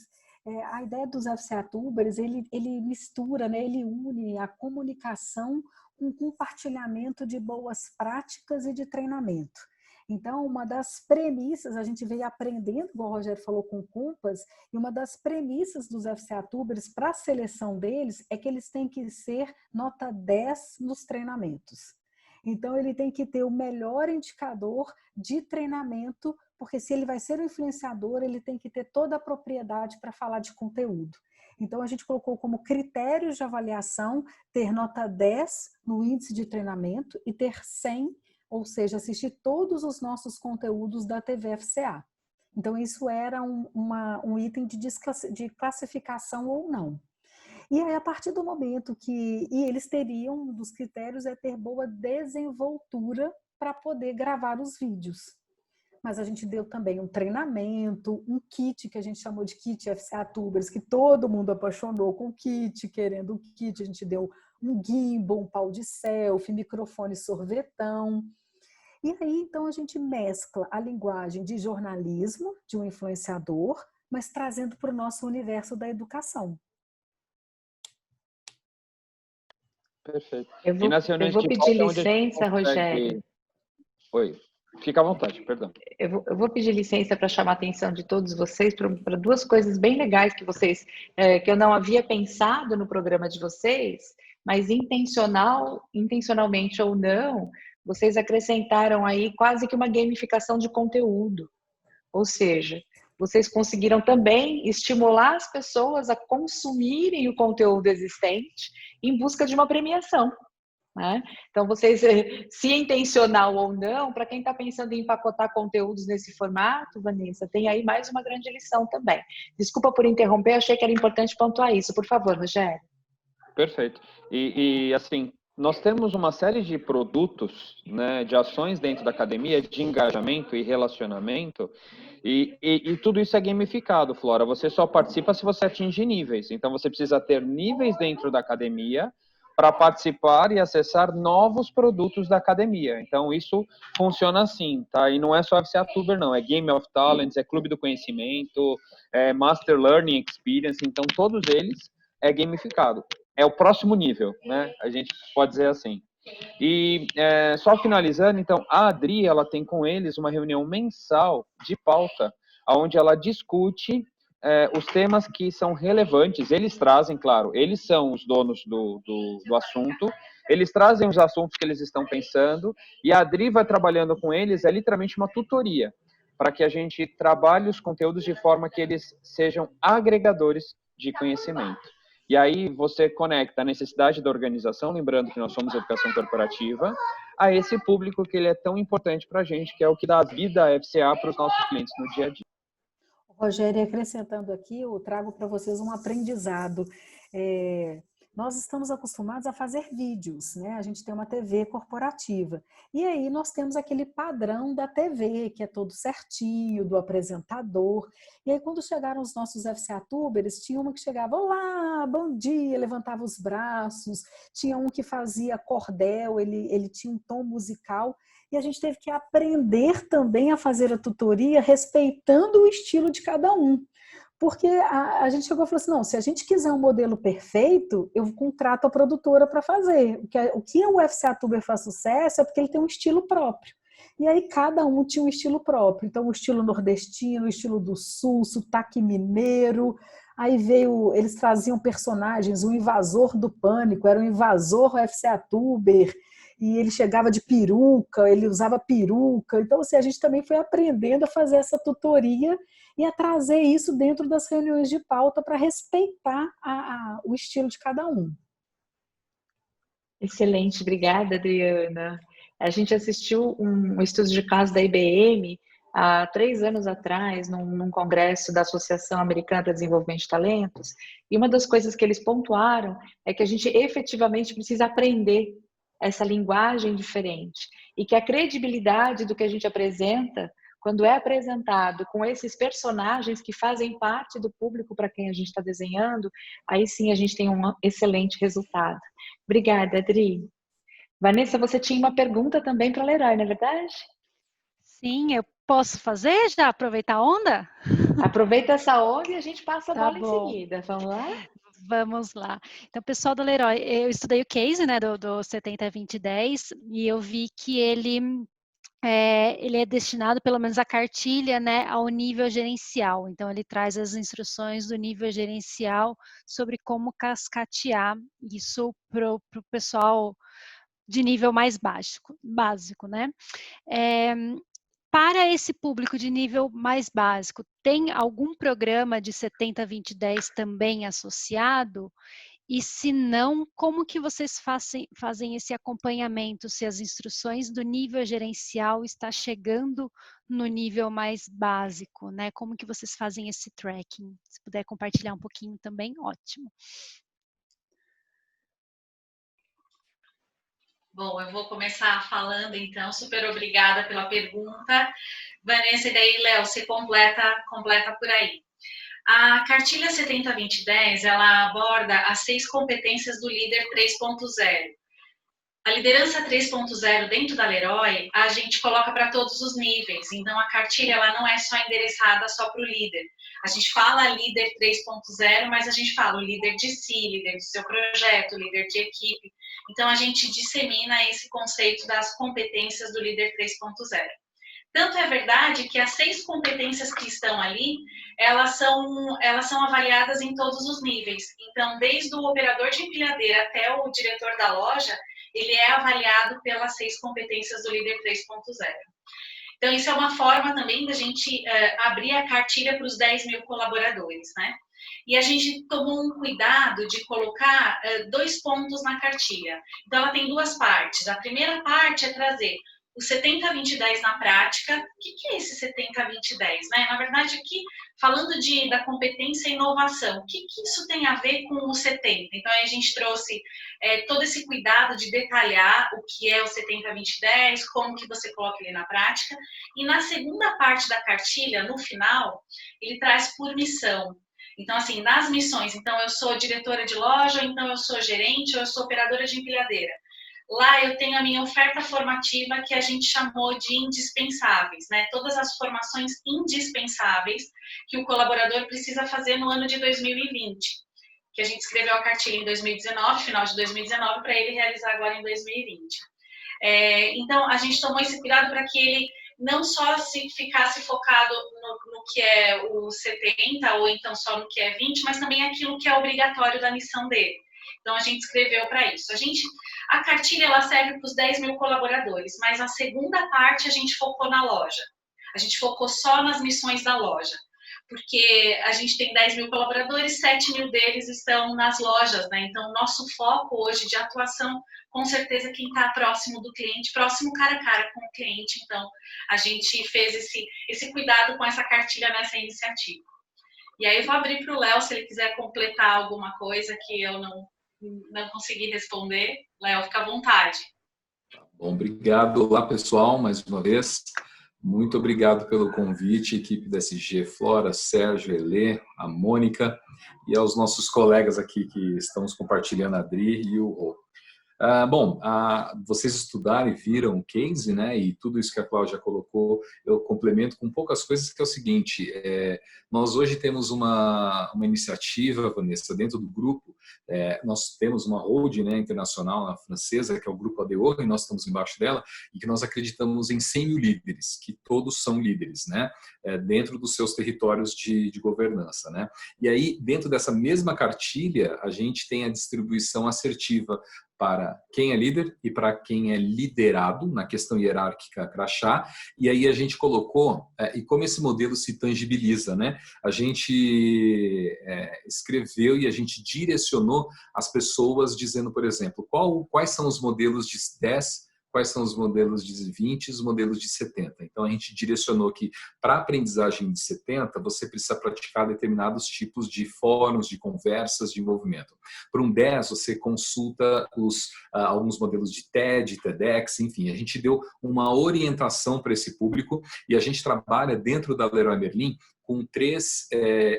A ideia dos FCA Tubers, ele mistura, né, ele une a comunicação com compartilhamento de boas práticas e de treinamento. Então, uma das premissas, a gente veio aprendendo, como o Rogério falou, com o Compass, e uma das premissas dos FCA Tubers para a seleção deles é que eles têm que ser nota 10 nos treinamentos. Então, ele tem que ter o melhor indicador de treinamento, porque se ele vai ser um influenciador, ele tem que ter toda a propriedade para falar de conteúdo. Então, a gente colocou como critérios de avaliação ter nota 10 no índice de treinamento e ter 100, ou seja, assistir todos os nossos conteúdos da TV FCA. Então, isso era um item de classificação ou não. E aí, a partir do momento e eles teriam, um dos critérios é ter boa desenvoltura para poder gravar os vídeos. Mas a gente deu também um treinamento, um kit que a gente chamou de kit FCA Tubers, que todo mundo apaixonou com o kit, querendo o kit. A gente deu um gimbal, um pau de selfie, microfone sorvetão. E aí, então, a gente mescla a linguagem de jornalismo, de um influenciador, mas trazendo para o nosso universo da educação. Perfeito. Eu vou pedir licença, Rogério. Oi, fica à vontade, perdão. Eu vou pedir licença para chamar a atenção de todos vocês para duas coisas bem legais que que eu não havia pensado no programa de vocês, mas intencionalmente ou não, vocês acrescentaram aí quase que uma gamificação de conteúdo. Ou seja, vocês conseguiram também estimular as pessoas a consumirem o conteúdo existente em busca de uma premiação, né? Então, vocês, se intencional ou não, para quem está pensando em empacotar conteúdos nesse formato, Vanessa, tem aí mais uma grande lição também. Desculpa por interromper, achei que era importante pontuar isso. Por favor, Rogério. Perfeito. E assim, nós temos uma série de produtos, né, de ações dentro da academia, de engajamento e relacionamento, e tudo isso é gamificado, Flora. Você só participa se você atinge níveis. Então, você precisa ter níveis dentro da academia para participar e acessar novos produtos da academia. Então, isso funciona assim, tá? E não é só FCA-Tuber, não. É Game of Talents, é Clube do Conhecimento, é Master Learning Experience. Então, todos eles é gamificado. É o próximo nível, né? A gente pode dizer assim. E só finalizando, então, a Adri, ela tem com eles uma reunião mensal de pauta, onde ela discute os temas que são relevantes. Eles trazem, claro, eles são os donos do assunto, eles trazem os assuntos que eles estão pensando, e a Adri vai trabalhando com eles, é literalmente uma tutoria, para que a gente trabalhe os conteúdos de forma que eles sejam agregadores de conhecimento. E aí você conecta a necessidade da organização, lembrando que nós somos educação corporativa, a esse público que ele é tão importante para a gente, que é o que dá vida à FCA para os nossos clientes no dia a dia. Rogério, acrescentando aqui, eu trago para vocês um aprendizado. Nós estamos acostumados a fazer vídeos, né? A gente tem uma TV corporativa. E aí nós temos aquele padrão da TV, que é todo certinho, do apresentador. E aí quando chegaram os nossos FCA-Tubers, tinha uma que chegava, olá, bom dia, levantava os braços. Tinha um que fazia cordel, ele tinha um tom musical. E a gente teve que aprender também a fazer a tutoria respeitando o estilo de cada um. Porque a gente chegou e falou assim, não, se a gente quiser um modelo perfeito, eu contrato a produtora para fazer. O que o FCA-Tuber faz sucesso é porque ele tem um estilo próprio. E aí cada um tinha um estilo próprio. Então o estilo nordestino, o estilo do sul, sotaque mineiro. Aí eles traziam personagens, o invasor do pânico, era o invasor FCA-Tuber. E ele chegava de peruca, ele usava peruca. Então, assim, a gente também foi aprendendo a fazer essa tutoria e a trazer isso dentro das reuniões de pauta para respeitar o estilo de cada um. Excelente, obrigada, Adriana. A gente assistiu um estudo de caso da IBM há 3 anos atrás, num congresso da Associação Americana para Desenvolvimento de Talentos, e uma das coisas que eles pontuaram é que a gente efetivamente precisa aprender essa linguagem diferente e que a credibilidade do que a gente apresenta, quando é apresentado com esses personagens que fazem parte do público para quem a gente está desenhando, aí sim a gente tem um excelente resultado. Obrigada, Adri. Vanessa, você tinha uma pergunta também para a Leroy, não é verdade? Sim, eu posso fazer já? Aproveitar a onda? Aproveita essa onda e a gente passa a bola em bom. seguida. Vamos lá? Vamos lá. Então, pessoal do Leroy, eu estudei o case, né, do 70-20-10, e eu vi que ele é destinado, pelo menos a cartilha, né, ao nível gerencial. Então, ele traz as instruções do nível gerencial sobre como cascatear isso para o pessoal de nível mais básico, né? Para esse público de nível mais básico, tem algum programa de 70-20-10 também associado? E se não, como que vocês fazem esse acompanhamento, se as instruções do nível gerencial está chegando no nível mais básico, né? Como que vocês fazem esse tracking? Se puder compartilhar um pouquinho também, ótimo. Bom, eu vou começar falando, então, super obrigada pela pergunta. Vanessa, e daí, Léo, você completa por aí. A cartilha 70-20-10, ela aborda as 6 competências do líder 3.0. A liderança 3.0 dentro da Leroy, a gente coloca para todos os níveis. Então, a cartilha ela não é só endereçada só para o líder. A gente fala líder 3.0, mas a gente fala o líder de si, líder do seu projeto, líder de equipe. Então, a gente dissemina esse conceito das competências do líder 3.0. Tanto é verdade que as 6 competências que estão ali, elas são avaliadas em todos os níveis. Então, desde o operador de empilhadeira até o diretor da loja, ele é avaliado pelas 6 competências do líder 3.0. Então, isso é uma forma também da gente abrir a cartilha para os 10 mil colaboradores, né? E a gente tomou um cuidado de colocar 2 pontos na cartilha. Então, ela tem 2 partes. A primeira parte é trazer o 70-20-10 na prática. O que é esse 70-20-10? Né? Na verdade, aqui, falando da competência e inovação, o que isso tem a ver com o 70? Então, aí a gente trouxe todo esse cuidado de detalhar o que é o 70-20-10, como que você coloca ele na prática. E na segunda parte da cartilha, no final, ele traz por missão. Então, assim, nas missões, então eu sou diretora de loja, ou então eu sou gerente, ou eu sou operadora de empilhadeira. Lá eu tenho a minha oferta formativa que a gente chamou de indispensáveis, né? Todas as formações indispensáveis que o colaborador precisa fazer no ano de 2020, que a gente escreveu a cartilha em 2019, final de 2019, para ele realizar agora em 2020. Então, a gente tomou esse cuidado para que ele não só se ficasse focado no que é o 70, ou então só no que é 20, mas também aquilo que é obrigatório da missão dele. Então, a gente escreveu para isso. A cartilha ela serve para os 10 mil colaboradores, mas a segunda parte a gente focou na loja. A gente focou só nas missões da loja, porque a gente tem 10 mil colaboradores, 7 mil deles estão nas lojas, né? Então, o nosso foco hoje de atuação, com certeza, quem está próximo do cliente, próximo cara a cara com o cliente. Então, a gente fez esse cuidado com essa cartilha nessa iniciativa. E aí, eu vou abrir para o Léo, se ele quiser completar alguma coisa que eu não consegui responder. Léo, fica à vontade. Bom, obrigado. Olá, pessoal, mais uma vez. Muito obrigado pelo convite, equipe da SG, Flora, Sérgio, Elê, a Mônica e aos nossos colegas aqui que estamos compartilhando, a Adri e o Rô. Vocês estudaram e viram o case, né? E tudo isso que a Cláudia colocou, eu complemento com poucas coisas, que é o seguinte, nós hoje temos uma iniciativa, Vanessa, dentro do grupo, nós temos uma holding, né, internacional francesa, que é o Grupo ADO, e nós estamos embaixo dela, e que nós acreditamos em 100 mil líderes, que todos são líderes, né? Dentro dos seus territórios de governança, né? E aí, dentro dessa mesma cartilha, a gente tem a distribuição assertiva para quem é líder e para quem é liderado, na questão hierárquica crachá, e aí a gente colocou, e como esse modelo se tangibiliza, né? A gente escreveu e a gente direcionou as pessoas dizendo, por exemplo, quais são os modelos de 10, quais são os modelos de 20 e os modelos de 70. Então, a gente direcionou que para a aprendizagem de 70, você precisa praticar determinados tipos de fóruns, de conversas, de envolvimento. Para um 10, você consulta alguns modelos de TED, TEDx, enfim. A gente deu uma orientação para esse público e a gente trabalha dentro da Leroy Merlin com 3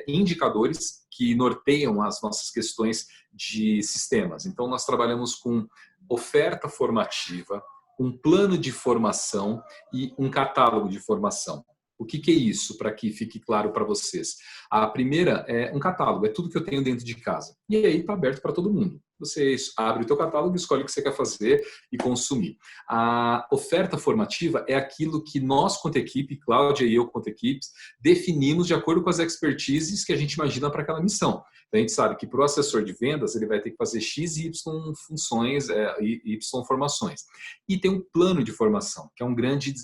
indicadores que norteiam as nossas questões de sistemas. Então, nós trabalhamos com oferta formativa, um plano de formação e um catálogo de formação. O que é isso, para que fique claro para vocês? A primeira é um catálogo, é tudo que eu tenho dentro de casa. E aí está aberto para todo mundo. Você abre o teu catálogo, escolhe o que você quer fazer e consumir. A oferta formativa é aquilo que nós, quanto equipe, Cláudia e eu, quanto equipes, definimos de acordo com as expertises que a gente imagina para aquela missão. Então, a gente sabe que para o assessor de vendas, ele vai ter que fazer X e Y funções, Y formações. E tem um plano de formação, que é um grande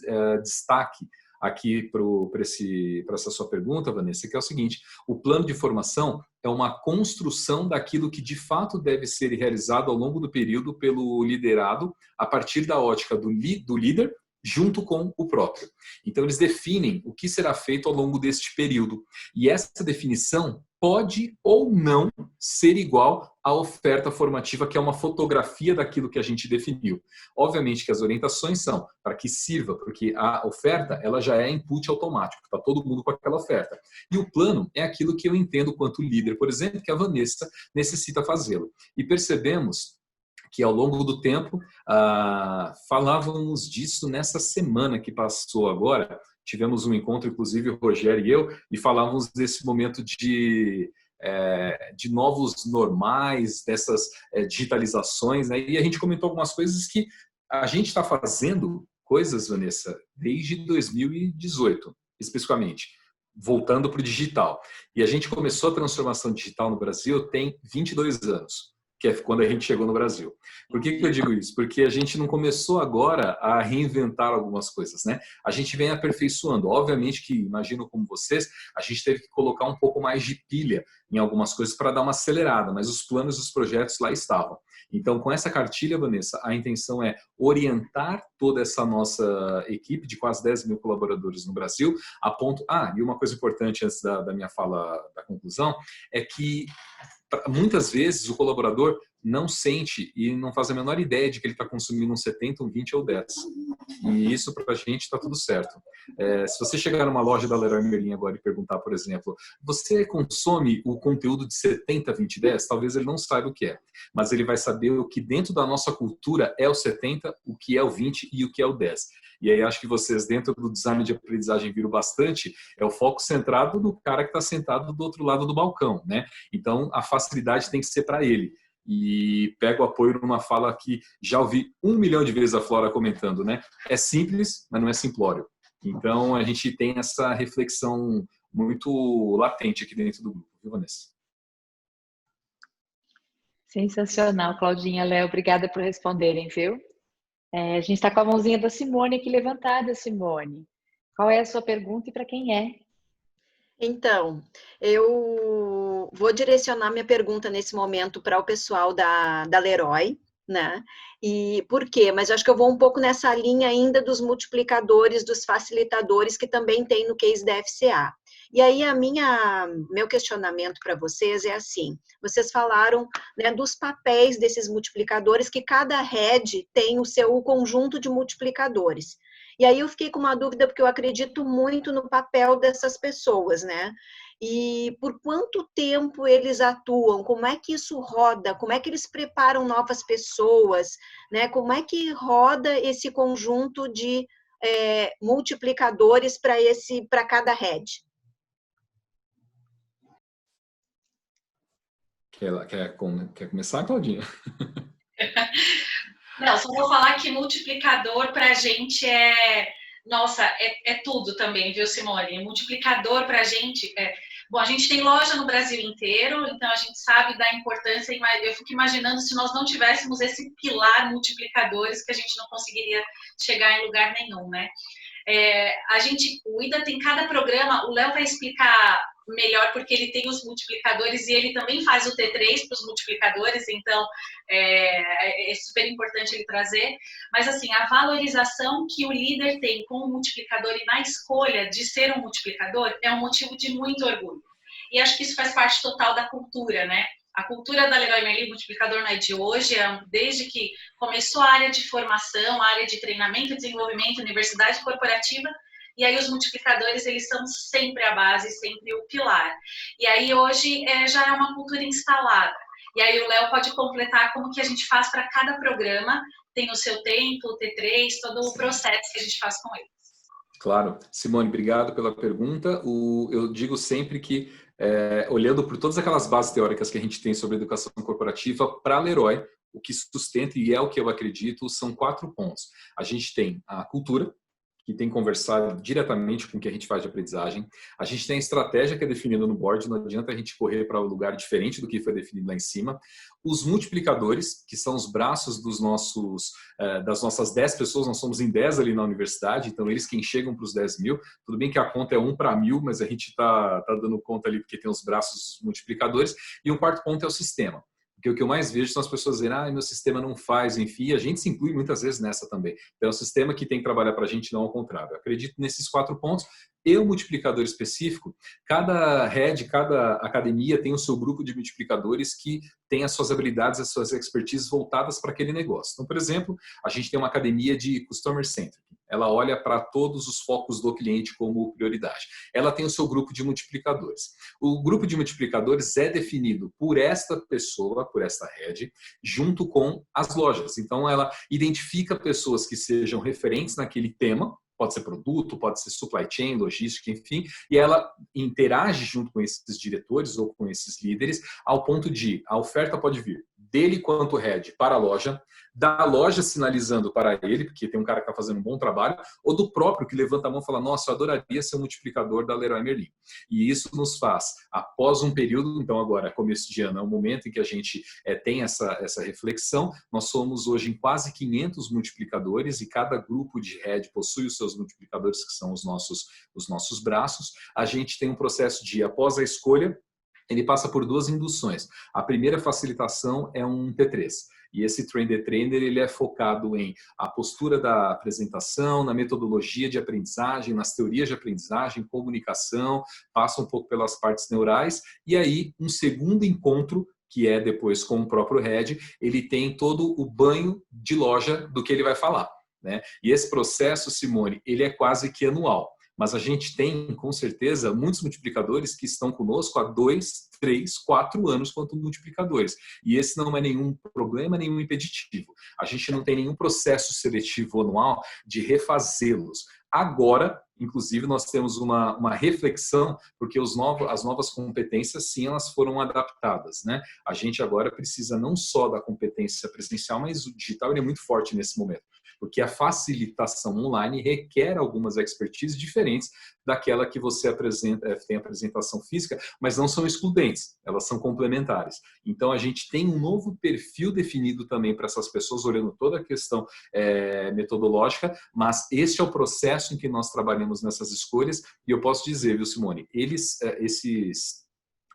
destaque aqui para essa sua pergunta, Vanessa, que é o seguinte: o plano de formação é uma construção daquilo que de fato deve ser realizado ao longo do período pelo liderado, a partir da ótica do líder, junto com o próprio. Então, eles definem o que será feito ao longo deste período. E essa definição pode ou não ser igual à oferta formativa, que é uma fotografia daquilo que a gente definiu. Obviamente que as orientações são para que sirva, porque a oferta ela já é input automático, está todo mundo com aquela oferta. E o plano é aquilo que eu entendo quanto líder, por exemplo, que a Vanessa necessita fazê-lo. E percebemos que ao longo do tempo, falávamos disso nessa semana que passou agora. Tivemos um encontro, inclusive o Rogério e eu, e falávamos desse momento de novos normais, dessas digitalizações, né? E a gente comentou algumas coisas que a gente está fazendo, coisas, Vanessa, desde 2018, especificamente, voltando para o digital. E a gente começou a transformação digital no Brasil tem 22 anos. que é quando a gente chegou no Brasil. Por que eu digo isso? Porque a gente não começou agora a reinventar algumas coisas, né? A gente vem aperfeiçoando. Obviamente que, imagino como vocês, a gente teve que colocar um pouco mais de pilha em algumas coisas para dar uma acelerada, mas os planos e os projetos lá estavam. Então, com essa cartilha, Vanessa, a intenção é orientar toda essa nossa equipe de quase 10 mil colaboradores no Brasil, a ponto... e uma coisa importante antes da minha fala, da conclusão, é que muitas vezes o colaborador não sente e não faz a menor ideia de que ele está consumindo um 70, um 20 ou 10. E isso para a gente está tudo certo. Se você chegar numa loja da Leroy Merlin agora e perguntar, por exemplo, você consome o conteúdo de 70, 20, 10? Talvez ele não saiba o que é, mas ele vai saber o que dentro da nossa cultura é o 70, o que é o 20 e o que é o 10. E aí acho que vocês dentro do design de aprendizagem viram bastante, é o foco centrado no cara que está sentado do outro lado do balcão, né? Então a facilidade tem que ser para ele. E pego apoio numa fala que já ouvi 1 milhão de vezes a Flora comentando, né? É simples, mas não é simplório. Então a gente tem essa reflexão muito latente aqui dentro do grupo, viu, Vanessa? Sensacional, Claudinha, Léo, obrigada por responderem, viu? A gente está com a mãozinha da Simone aqui levantada, Simone. Qual é a sua pergunta e para quem é? Então, eu vou direcionar minha pergunta nesse momento para o pessoal da Leroy, né? E por quê? Mas eu acho que eu vou um pouco nessa linha ainda dos multiplicadores, dos facilitadores que também tem no case da FCA. E aí meu questionamento para vocês é assim, vocês falaram, né, dos papéis desses multiplicadores, que cada head tem o seu conjunto de multiplicadores. E aí eu fiquei com uma dúvida, porque eu acredito muito no papel dessas pessoas, né? E por quanto tempo eles atuam? Como é que isso roda? Como é que eles preparam novas pessoas? Né? Como é que roda esse conjunto de multiplicadores para cada head? Quer começar, Claudinha? Não, só vou falar que multiplicador para a gente nossa, é tudo também, viu, Simone? Multiplicador para a gente bom, a gente tem loja no Brasil inteiro, então a gente sabe da importância, eu fico imaginando se nós não tivéssemos esse pilar multiplicadores, que a gente não conseguiria chegar em lugar nenhum, né? A gente cuida, tem cada programa, o Léo vai explicar melhor, porque ele tem os multiplicadores e ele também faz o T3 para os multiplicadores, então é super importante ele trazer, mas assim, a valorização que o líder tem com o multiplicador e na escolha de ser um multiplicador é um motivo de muito orgulho, e acho que isso faz parte total da cultura, né? A cultura da Leroy Merlin multiplicador não é de hoje, desde que começou a área de formação, a área de treinamento e desenvolvimento, universidade corporativa, e aí os multiplicadores, eles são sempre a base, sempre o pilar. E aí hoje já é uma cultura instalada. E aí o Léo pode completar como que a gente faz para cada programa, tem o seu tempo, o T3, todo o processo que a gente faz com eles. Claro. Simone, obrigado pela pergunta. Eu digo sempre que, olhando por todas aquelas bases teóricas que a gente tem sobre educação corporativa, para a Leroy, o que sustenta, e é o que eu acredito, são 4 pontos. A gente tem a cultura, que tem conversado diretamente com o que a gente faz de aprendizagem. A gente tem a estratégia que é definida no board, não adianta a gente correr para um lugar diferente do que foi definido lá em cima. Os multiplicadores, que são os braços das nossas 10 pessoas, nós somos em 10 ali na universidade, então eles quem chegam para os 10 mil. Tudo bem que a conta é 1 para 1000, mas a gente está dando conta ali porque tem os braços multiplicadores. E o 4º ponto é o sistema. Porque o que eu mais vejo são as pessoas dizendo, meu sistema não faz, enfim, a gente se inclui muitas vezes nessa também. Então, é o sistema que tem que trabalhar para a gente, não ao contrário. Eu acredito nesses 4 pontos. E o multiplicador específico, cada head, cada academia tem o seu grupo de multiplicadores que tem as suas habilidades, as suas expertises voltadas para aquele negócio. Então, por exemplo, a gente tem uma academia de Customer Centric. Ela olha para todos os focos do cliente como prioridade. Ela tem o seu grupo de multiplicadores. O grupo de multiplicadores é definido por esta pessoa, por esta head, junto com as lojas. Então, ela identifica pessoas que sejam referentes naquele tema, pode ser produto, pode ser supply chain, logística, enfim, e ela interage junto com esses diretores ou com esses líderes ao ponto de a oferta pode vir dele quanto head para a loja, da loja sinalizando para ele, porque tem um cara que está fazendo um bom trabalho, ou do próprio que levanta a mão e fala, nossa, eu adoraria ser um multiplicador da Leroy Merlin. E isso nos faz, após um período, então agora, começo de ano, é o momento em que a gente tem essa reflexão, nós somos hoje em quase 500 multiplicadores e cada grupo de head possui os seus multiplicadores, que são os nossos braços. A gente tem um processo de, após a escolha, ele passa por 2 induções. A primeira facilitação é um T3. E esse Train the Trainer, ele é focado em a postura da apresentação, na metodologia de aprendizagem, nas teorias de aprendizagem, comunicação, passa um pouco pelas partes neurais. E aí, um segundo encontro, que é depois com o próprio head, ele tem todo o banho de loja do que ele vai falar, né? E esse processo, Simone, ele é quase que anual. Mas a gente tem, com certeza, muitos multiplicadores que estão conosco há 2, 3, 4 anos quanto multiplicadores. E esse não é nenhum problema, nenhum impeditivo. A gente não tem nenhum processo seletivo anual de refazê-los. Agora, inclusive, nós temos uma reflexão, porque as novas competências, sim, elas foram adaptadas, né? A gente agora precisa não só da competência presencial, mas o digital ele é muito forte nesse momento, porque a facilitação online requer algumas expertises diferentes daquela que você tem apresentação física, mas não são excludentes, elas são complementares. Então, a gente tem um novo perfil definido também para essas pessoas, olhando toda a questão metodológica, mas este é o processo em que nós trabalhamos nessas escolhas, e eu posso dizer, viu, Simone, esses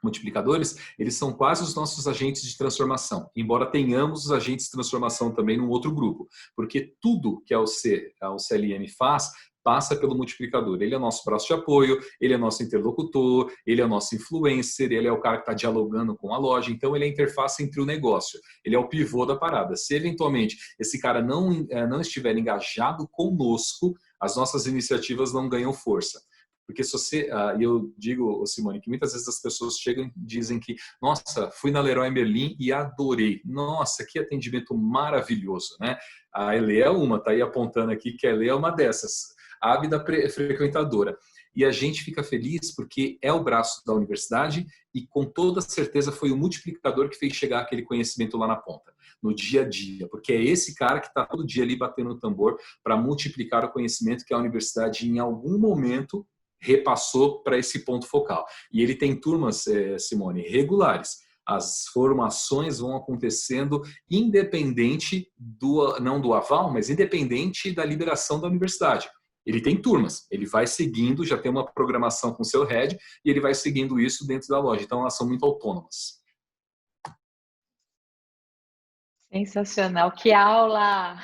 multiplicadores, eles são quase os nossos agentes de transformação, embora tenhamos os agentes de transformação também num outro grupo, porque tudo que a CLM faz passa pelo multiplicador. Ele é nosso braço de apoio, ele é nosso interlocutor, ele é nosso influencer, ele é o cara que está dialogando com a loja, então ele é a interface entre o negócio, ele é o pivô da parada. Se eventualmente esse cara não estiver engajado conosco, as nossas iniciativas não ganham força. Porque se você, e eu digo, Simone, que muitas vezes as pessoas chegam e dizem que, nossa, fui na Leroy Merlin e adorei. Nossa, que atendimento maravilhoso, né? A Elê é tá aí apontando aqui que a Elê é uma dessas, ávida frequentadora. E a gente fica feliz porque é o braço da universidade e com toda certeza foi o multiplicador que fez chegar aquele conhecimento lá na ponta, no dia a dia, porque é esse cara que está todo dia ali batendo o tambor para multiplicar o conhecimento que a universidade em algum momento repassou para esse ponto focal. E ele tem turmas, Simone, regulares. As formações vão acontecendo independente não do aval, mas independente da liberação da universidade. Ele tem turmas, ele vai seguindo, já tem uma programação com o seu head e ele vai seguindo isso dentro da loja. Então, elas são muito autônomas. Sensacional, que aula!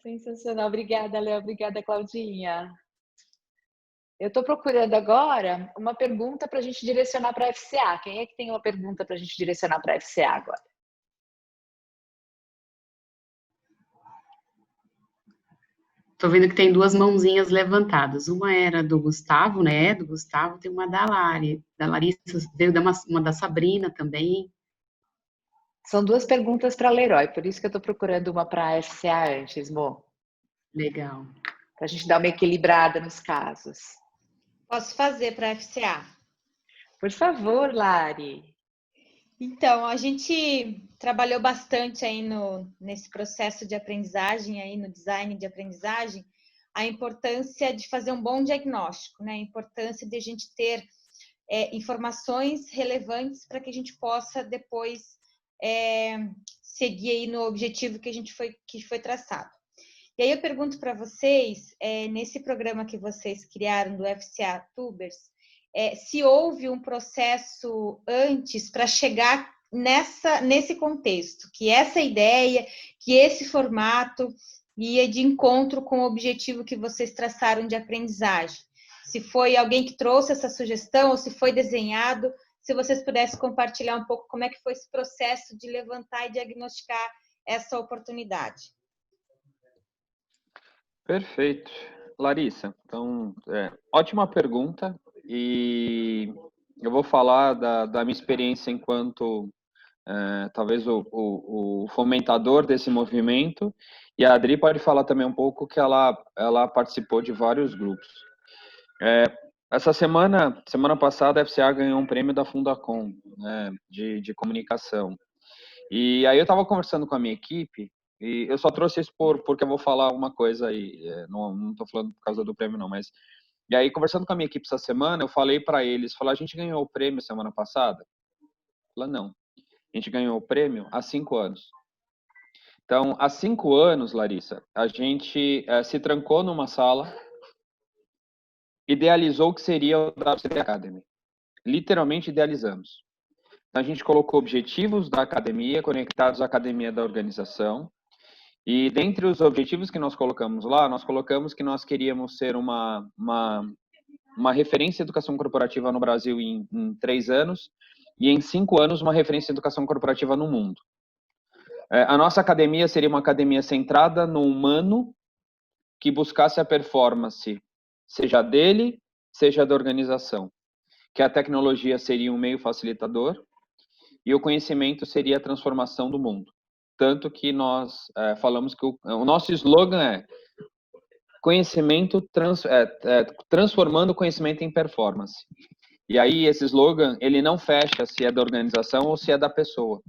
Sensacional, obrigada, Léo, obrigada, Claudinha. Eu estou procurando agora uma pergunta para a gente direcionar para a FCA. Quem é que tem uma pergunta para a gente direcionar para a FCA agora? Estou vendo que tem 2 mãozinhas levantadas. Uma era do Gustavo, né? Do Gustavo, tem uma da Lari. Da Larissa, veio uma da Sabrina também. São 2 perguntas para a Leroy, por isso que eu estou procurando uma para a FCA antes, Mo. Legal. Para a gente dar uma equilibrada nos casos. Posso fazer para a FCA? Por favor, Lari. Então, a gente trabalhou bastante aí nesse processo de aprendizagem, aí no design de aprendizagem, a importância de fazer um bom diagnóstico, né? A importância de a gente ter informações relevantes para que a gente possa depois seguir aí no objetivo que foi traçado. E aí eu pergunto para vocês, nesse programa que vocês criaram do FCA Tubers, se houve um processo antes para chegar nesse contexto, que essa ideia, que esse formato ia de encontro com o objetivo que vocês traçaram de aprendizagem. Se foi alguém que trouxe essa sugestão ou se foi desenhado, se vocês pudessem compartilhar um pouco como é que foi esse processo de levantar e diagnosticar essa oportunidade. Perfeito. Larissa, então, ótima pergunta, e eu vou falar da minha experiência enquanto talvez o fomentador desse movimento, e a Adri pode falar também um pouco que ela participou de vários grupos. Essa semana passada, a FCA ganhou um prêmio da Fundacom, né, de comunicação. E aí eu estava conversando com a minha equipe, e eu só trouxe isso porque eu vou falar uma coisa aí, não estou falando por causa do prêmio não, mas... E aí, conversando com a minha equipe essa semana, eu falei para eles, a gente ganhou o prêmio semana passada? Falei, não, a gente ganhou o prêmio há 5 anos. Então, há 5 anos, Larissa, a gente se trancou numa sala, idealizou o que seria o WCT Academy. Literalmente idealizamos. Então, a gente colocou objetivos da academia, conectados à academia da organização, e dentre os objetivos que nós colocamos lá, nós colocamos que nós queríamos ser uma referência em educação corporativa no Brasil em 3 anos, e em 5 anos uma referência em educação corporativa no mundo. A nossa academia seria uma academia centrada no humano, que buscasse a performance, seja dele, seja da organização. Que a tecnologia seria um meio facilitador, e o conhecimento seria a transformação do mundo. Tanto que nós falamos que o nosso slogan é conhecimento, transformando o conhecimento em performance. E aí esse slogan, ele não fecha se é da organização ou se é da pessoa.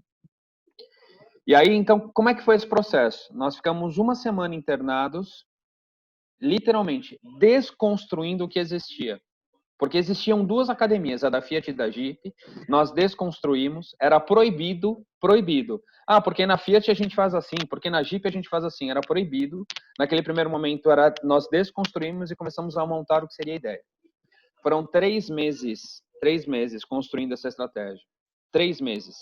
E aí, então, como é que foi esse processo? Nós ficamos 1 semana internados, literalmente, desconstruindo o que existia. Porque existiam 2 academias, a da Fiat e da Jeep, nós desconstruímos, era proibido. Ah, porque na Fiat a gente faz assim, porque na Jeep a gente faz assim, era proibido. Naquele primeiro momento, nós desconstruímos e começamos a montar o que seria a ideia. Foram 3 meses construindo essa estratégia. 3 meses.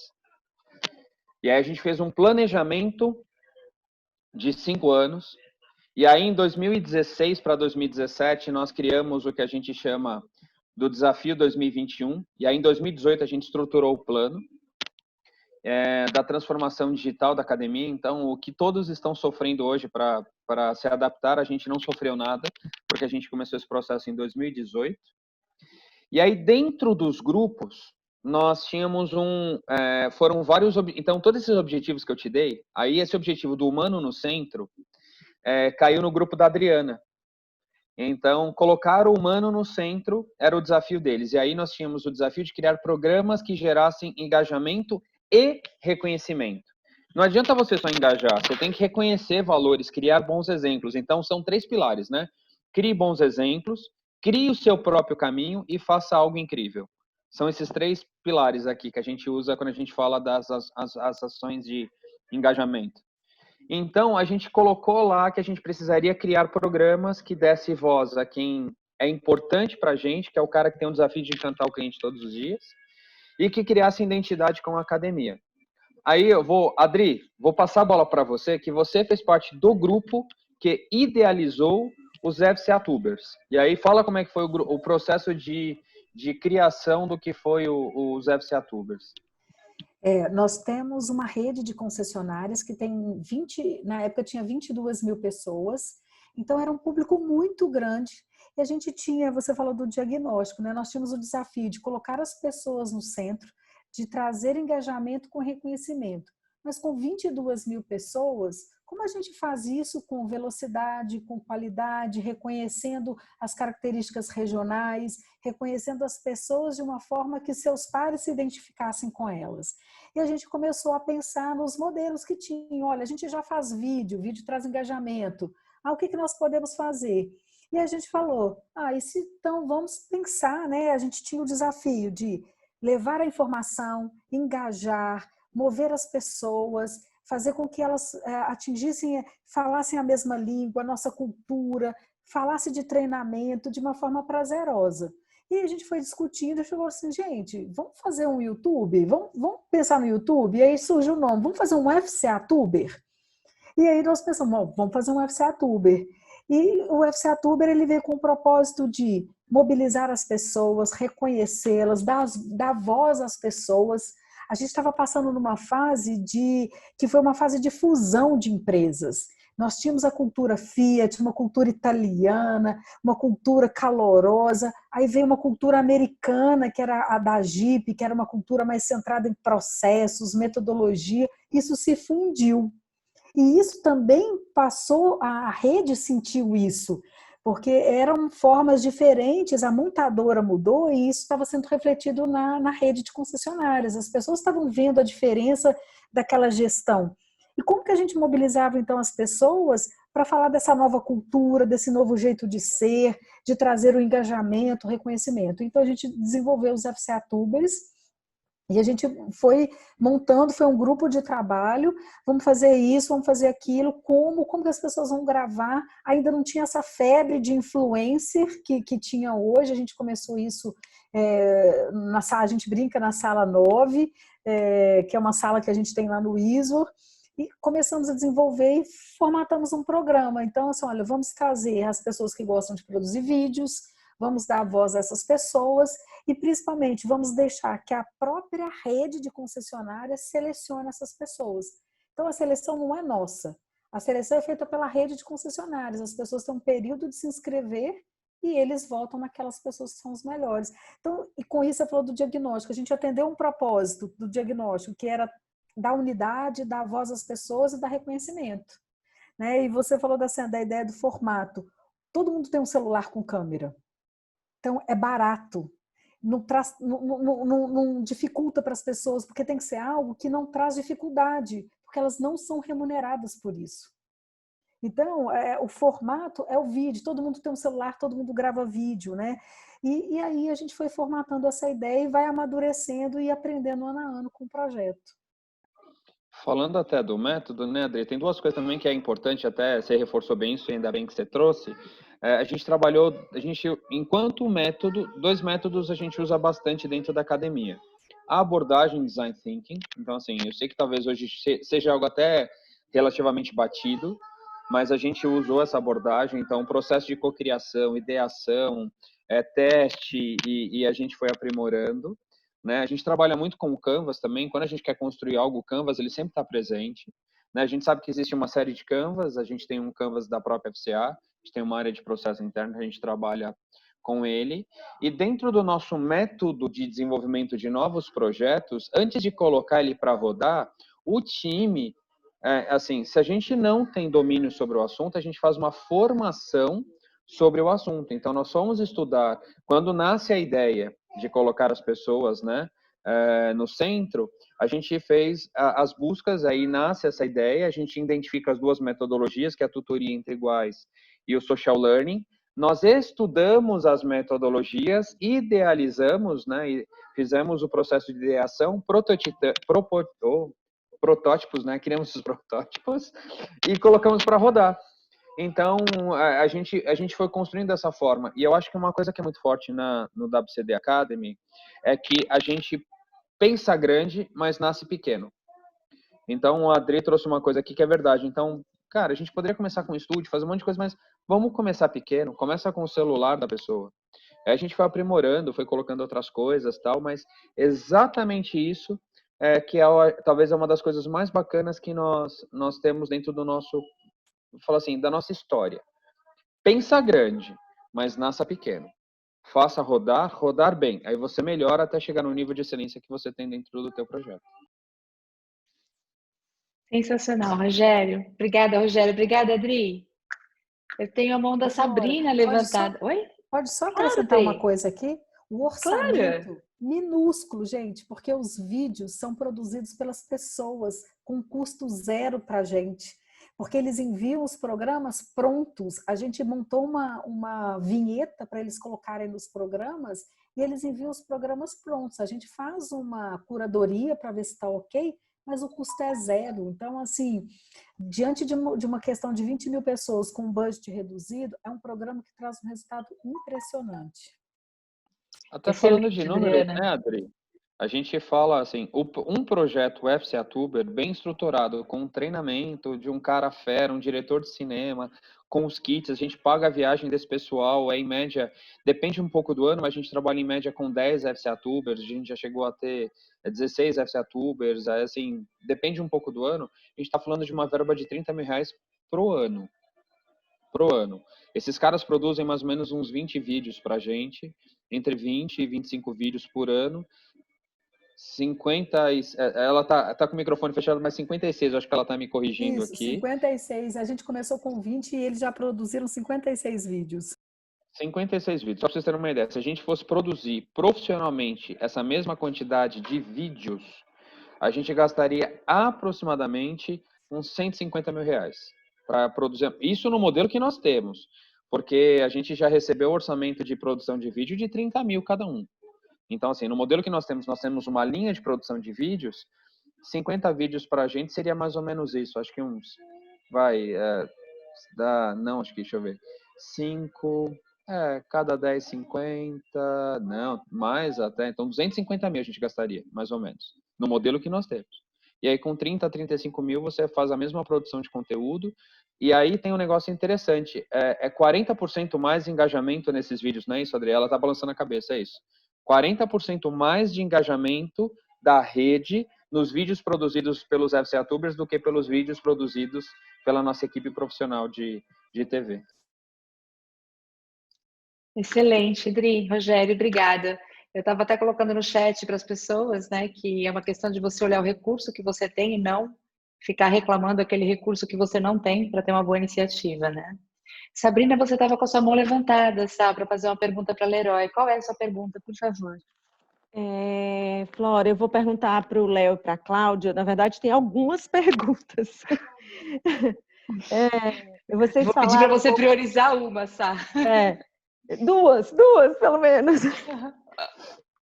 E aí a gente fez um planejamento de 5 anos, e aí em 2016 para 2017 nós criamos o que a gente chama do Desafio 2021, e aí em 2018 a gente estruturou o plano da transformação digital da academia. Então, o que todos estão sofrendo hoje para se adaptar, a gente não sofreu nada, porque a gente começou esse processo em 2018. E aí, dentro dos grupos, nós tínhamos foram vários... Então, todos esses objetivos que eu te dei, aí esse objetivo do humano no centro caiu no grupo da Adriana. Então, colocar o humano no centro era o desafio deles. E aí nós tínhamos o desafio de criar programas que gerassem engajamento e reconhecimento. Não adianta você só engajar, você tem que reconhecer valores, criar bons exemplos. Então, são 3 pilares, né? Crie bons exemplos, crie o seu próprio caminho e faça algo incrível. São esses 3 pilares aqui que a gente usa quando a gente fala das ações de engajamento. Então, a gente colocou lá que a gente precisaria criar programas que desse voz a quem é importante para a gente, que é o cara que tem o desafio de encantar o cliente todos os dias, e que criasse identidade com a academia. Aí Adri, vou passar a bola para você, que você fez parte do grupo que idealizou os FCA Tubers. E aí fala como é que foi o processo de criação do que foi os FCA Tubers. Nós temos uma rede de concessionárias que tem na época tinha 22 mil pessoas, então era um público muito grande, e a gente tinha, você falou do diagnóstico, né? Nós tínhamos o desafio de colocar as pessoas no centro, de trazer engajamento com reconhecimento, mas com 22 mil pessoas, como a gente faz isso com velocidade, com qualidade, reconhecendo as características regionais, reconhecendo as pessoas de uma forma que seus pares se identificassem com elas. E a gente começou a pensar nos modelos que tinham. Olha, a gente já faz vídeo traz engajamento. O que nós podemos fazer? E a gente falou, então vamos pensar, né? A gente tinha o desafio de levar a informação, engajar, mover as pessoas, fazer com que elas falassem a mesma língua, a nossa cultura, falasse de treinamento de uma forma prazerosa. E a gente foi discutindo e falou assim, gente, vamos fazer um YouTube? Vamos pensar no YouTube? E aí surgiu o nome, vamos fazer um FCA Tuber? E aí nós pensamos, vamos fazer um FCA Tuber. E o FCA Tuber, ele veio com o propósito de mobilizar as pessoas, reconhecê-las, dar voz às pessoas. A gente estava passando numa fase que foi uma fase de fusão de empresas. Nós tínhamos a cultura Fiat, uma cultura italiana, uma cultura calorosa, aí veio uma cultura americana, que era a da Jeep, que era uma cultura mais centrada em processos, metodologia. Isso se fundiu. E isso também passou, a rede sentiu isso. porque eram formas diferentes, a montadora mudou e isso estava sendo refletido na rede de concessionárias. As pessoas estavam vendo a diferença daquela gestão. E como que a gente mobilizava, então, as pessoas para falar dessa nova cultura, desse novo jeito de ser, de trazer o engajamento, o reconhecimento? Então, a gente desenvolveu os FCA-Tubers, e a gente foi montando, foi um grupo de trabalho, vamos fazer isso, vamos fazer aquilo, como que as pessoas vão gravar, ainda não tinha essa febre de influencer que tinha hoje, a gente começou isso na sala, a gente brinca na sala 9, que é uma sala que a gente tem lá no ISO, e começamos a desenvolver e formatamos um programa. Então, assim, olha, vamos trazer as pessoas que gostam de produzir vídeos, vamos dar voz a essas pessoas e, principalmente, vamos deixar que a própria rede de concessionárias selecione essas pessoas. Então, a seleção não é nossa. A seleção é feita pela rede de concessionárias. As pessoas têm um período de se inscrever e eles votam naquelas pessoas que são os melhores. Então, e com isso, você falou do diagnóstico. A gente atendeu um propósito do diagnóstico, que era dar unidade, dar voz às pessoas e dar reconhecimento. Né? E você falou da ideia do formato. Todo mundo tem um celular com câmera. Então, é barato, não dificulta para as pessoas, porque tem que ser algo que não traz dificuldade, porque elas não são remuneradas por isso. Então, o formato é o vídeo, todo mundo tem um celular, todo mundo grava vídeo, né? E aí a gente foi formatando essa ideia e vai amadurecendo e aprendendo ano a ano com o projeto. Falando até do método, né, Adri, tem duas coisas também que é importante, até você reforçou bem isso, ainda bem que você trouxe. A gente trabalhou, enquanto método, 2 métodos a gente usa bastante dentro da academia. A abordagem Design Thinking, então assim, eu sei que talvez hoje seja algo até relativamente batido, mas a gente usou essa abordagem, então o processo de cocriação, ideação, teste e a gente foi aprimorando. Né? A gente trabalha muito com o Canvas também. Quando a gente quer construir algo, o Canvas ele sempre está presente. Né? A gente sabe que existe uma série de Canvas. A gente tem um Canvas da própria FCA. A gente tem uma área de processo interno. A gente trabalha com ele. E dentro do nosso método de desenvolvimento de novos projetos, antes de colocar ele para rodar, o time, assim, se a gente não tem domínio sobre o assunto, a gente faz uma formação sobre o assunto. Então, nós fomos estudar, quando nasce a ideia de colocar as pessoas, né, no centro, a gente fez as buscas, aí nasce essa ideia, a gente identifica as 2 metodologias, que é a tutoria entre iguais e o social learning. Nós estudamos as metodologias, idealizamos, né, e fizemos o processo de ideação, protótipos, né, criamos os protótipos e colocamos para rodar. Então, a gente foi construindo dessa forma. E eu acho que uma coisa que é muito forte no WCD Academy é que a gente pensa grande, mas nasce pequeno. Então, o Adri trouxe uma coisa aqui que é verdade. Então, cara, a gente poderia começar com um estúdio, fazer um monte de coisa, mas vamos começar pequeno. Começa com o celular da pessoa. Aí a gente foi aprimorando, foi colocando outras coisas, tal, mas exatamente isso que talvez é uma das coisas mais bacanas que nós temos dentro do nosso, fala assim, da nossa história. Pensa grande, mas nasça pequeno. Faça rodar bem. Aí você melhora até chegar no nível de excelência que você tem dentro do teu projeto. Sensacional, Rogério. Obrigada, Rogério. Obrigada, Adri. Eu tenho a mão da Sabrina levantada. Oi? Pode só acrescentar uma coisa aqui? O orçamento minúsculo, gente, porque os vídeos são produzidos pelas pessoas com custo zero para a gente. Porque eles enviam os programas prontos. A gente montou uma vinheta para eles colocarem nos programas e eles enviam os programas prontos. A gente faz uma curadoria para ver se está ok, mas o custo é zero. Então, assim, diante de uma questão de 20 mil pessoas com um budget reduzido, é um programa que traz um resultado impressionante. Até falando de números, né, Adri? A gente fala assim, um projeto FCA Tuber bem estruturado, com um treinamento de um cara fera, um diretor de cinema, com os kits, a gente paga a viagem desse pessoal, em média, depende um pouco do ano, mas a gente trabalha em média com 10 FCA Tubers, a gente já chegou a ter 16 FCA Tubers, assim, depende um pouco do ano, a gente está falando de uma verba de R$30 mil pro ano. Esses caras produzem mais ou menos uns 20 vídeos pra gente, entre 20 e 25 vídeos por ano. ela tá com o microfone fechado, mas 56, eu acho que ela tá me corrigindo Isso, aqui. 56. A gente começou com 20 e eles já produziram 56 vídeos. 56 vídeos. Só para vocês terem uma ideia, se a gente fosse produzir profissionalmente essa mesma quantidade de vídeos, a gente gastaria aproximadamente uns 150 mil reais para produzir. Isso no modelo que nós temos, porque a gente já recebeu orçamento de produção de vídeo de 30 mil cada um. Então, assim, no modelo que nós temos uma linha de produção de vídeos, 50 vídeos para a gente seria mais ou menos isso. Acho que deixa eu ver. 5, cada 10, 50, não, mais até. Então, 250 mil a gente gastaria, mais ou menos, no modelo que nós temos. E aí, com 30 a 35 mil, você faz a mesma produção de conteúdo. E aí tem um negócio interessante. É 40% mais engajamento nesses vídeos, não é isso, Adri? Ela tá balançando a cabeça, é isso. 40% mais de engajamento da rede nos vídeos produzidos pelos FCAtubers do que pelos vídeos produzidos pela nossa equipe profissional de TV. Excelente, Dri. Rogério, obrigada. Eu estava até colocando no chat para as pessoas, né, que é uma questão de você olhar o recurso que você tem e não ficar reclamando aquele recurso que você não tem para ter uma boa iniciativa, né? Sabrina, você estava com a sua mão levantada, para fazer uma pergunta para a Leroy. Qual é a sua pergunta, por favor? Flora, eu vou perguntar para o Léo e para a Cláudia. Na verdade, tem algumas perguntas. Vocês vou pedir para você priorizar uma, Sá. Duas, pelo menos.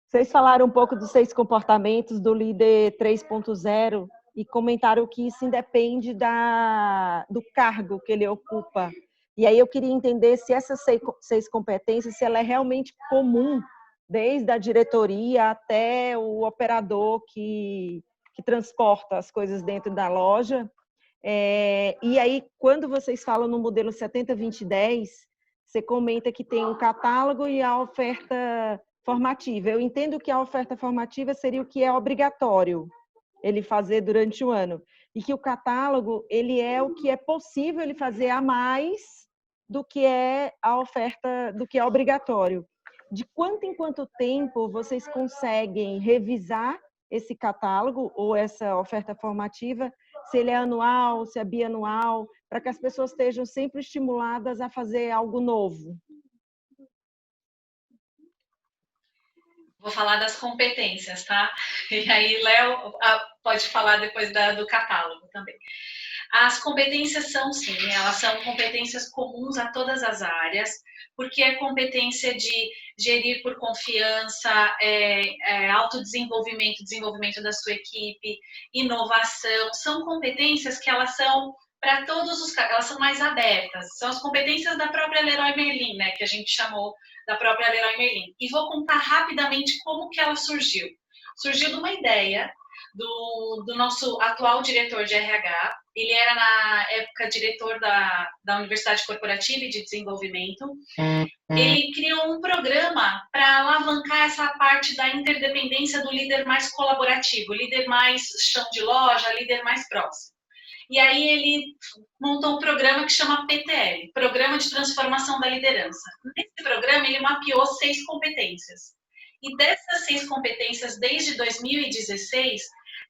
Vocês falaram um pouco dos 6 comportamentos do líder 3.0 e comentaram que isso independe do cargo que ele ocupa. E aí eu queria entender se essas 6 competências, se ela é realmente comum, desde a diretoria até o operador que transporta as coisas dentro da loja. E aí, quando vocês falam no modelo 70-20-10, você comenta que tem o catálogo e a oferta formativa. Eu entendo que a oferta formativa seria o que é obrigatório ele fazer durante o ano. E que o catálogo, ele é o que é possível ele fazer a mais do que é a oferta, do que é obrigatório. De quanto em quanto tempo vocês conseguem revisar esse catálogo ou essa oferta formativa, se ele é anual, se é bianual, para que as pessoas estejam sempre estimuladas a fazer algo novo? Vou falar das competências, tá? E aí, Léo pode falar depois do catálogo também. As competências são, sim, elas são competências comuns a todas as áreas, porque é competência de gerir por confiança, autodesenvolvimento, desenvolvimento da sua equipe, inovação, são competências que elas são para todos os casos, elas são mais abertas, são as competências da própria Leroy Merlin, né, que a gente chamou da própria Leroy Merlin. E vou contar rapidamente como que ela surgiu. Surgiu de uma ideia do nosso atual diretor de RH. Ele era, na época, diretor da Universidade Corporativa e de Desenvolvimento. Ele criou um programa para alavancar essa parte da interdependência do líder mais colaborativo, líder mais chão de loja, líder mais próximo. E aí ele montou um programa que chama PTL, Programa de Transformação da Liderança. Nesse programa, ele mapeou 6 competências. E dessas 6 competências, desde 2016,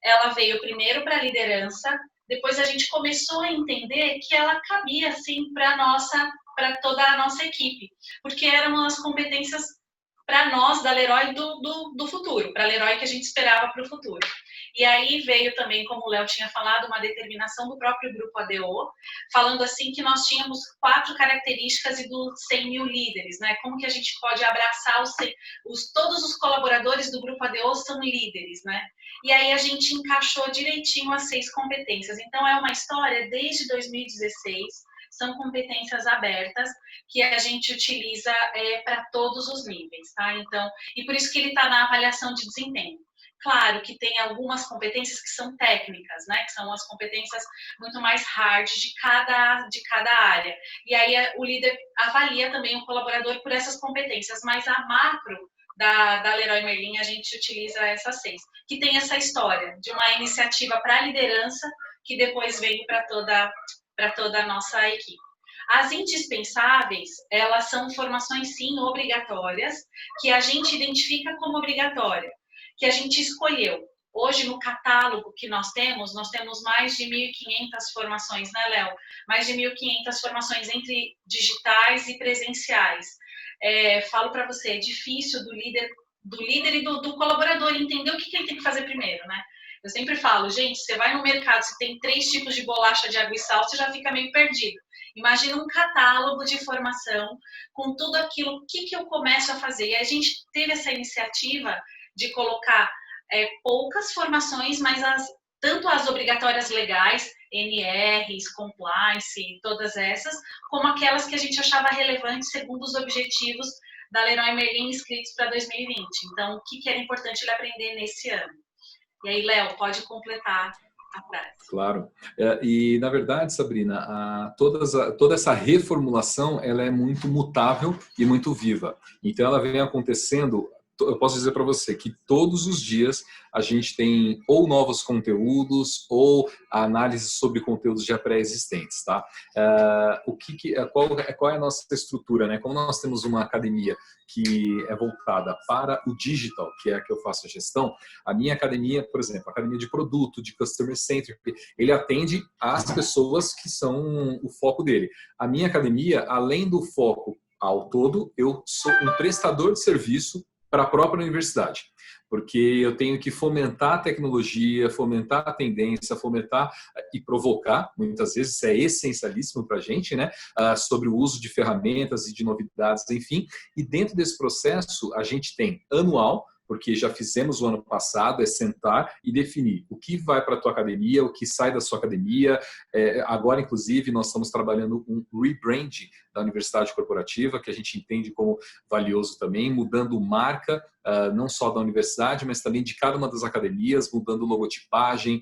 ela veio primeiro para a liderança, depois a gente começou a entender que ela cabia, sim, para toda a nossa equipe, porque eram as competências para nós, da Leroy do futuro, para a Leroy que a gente esperava para o futuro. E aí veio também, como o Léo tinha falado, uma determinação do próprio Grupo ADO, falando assim que nós tínhamos 4 características e dos 100 mil líderes, né? Como que a gente pode abraçar todos os colaboradores do Grupo ADO são líderes, né? E aí a gente encaixou direitinho as 6 competências. Então é uma história desde 2016, são competências abertas que a gente utiliza para todos os níveis, tá? Então, e por isso que ele está na avaliação de desempenho. Claro que tem algumas competências que são técnicas, né? Que são as competências muito mais hard de cada área. E aí o líder avalia também o colaborador por essas competências, mas a macro da Leroy Merlin a gente utiliza essas 6, que tem essa história de uma iniciativa para a liderança que depois veio para toda a nossa equipe. As indispensáveis, elas são formações, sim, obrigatórias, que a gente identifica como obrigatória, que a gente escolheu. Hoje, no catálogo que nós temos mais de 1.500 formações, né, Léo? Mais de 1.500 formações entre digitais e presenciais. Falo para você, é difícil do líder e do colaborador entender o que ele tem que fazer primeiro, né? Eu sempre falo, gente, você vai no mercado, você tem 3 tipos de bolacha de água e sal, você já fica meio perdido. Imagina um catálogo de formação com tudo aquilo, o que eu começo a fazer? E a gente teve essa iniciativa de colocar poucas formações, mas tanto as obrigatórias legais, NRs, compliance, todas essas, como aquelas que a gente achava relevantes segundo os objetivos da Leroy Merlin inscritos para 2020. Então, o que era importante ele aprender nesse ano? E aí, Léo, pode completar a frase. Claro. E, na verdade, Sabrina, toda essa reformulação ela é muito mutável e muito viva. Então, ela vem acontecendo... Eu posso dizer para você que todos os dias a gente tem ou novos conteúdos ou análise sobre conteúdos já pré-existentes, tá? Qual é a nossa estrutura, né? Como nós temos uma academia que é voltada para o digital, que é a que eu faço a gestão, a minha academia, por exemplo, a academia de produto, de customer centric, ele atende às pessoas que são o foco dele. A minha academia, além do foco ao todo, eu sou um prestador de serviço para a própria universidade, porque eu tenho que fomentar a tecnologia, fomentar a tendência, fomentar e provocar, muitas vezes isso é essencialíssimo para a gente, né, sobre o uso de ferramentas e de novidades, enfim, e dentro desse processo a gente tem anual, porque já fizemos o ano passado, é sentar e definir o que vai para a tua academia, o que sai da sua academia. Agora, inclusive, nós estamos trabalhando um rebranding da Universidade Corporativa, que a gente entende como valioso também, mudando marca, não só da universidade, mas também de cada uma das academias, mudando logotipagem,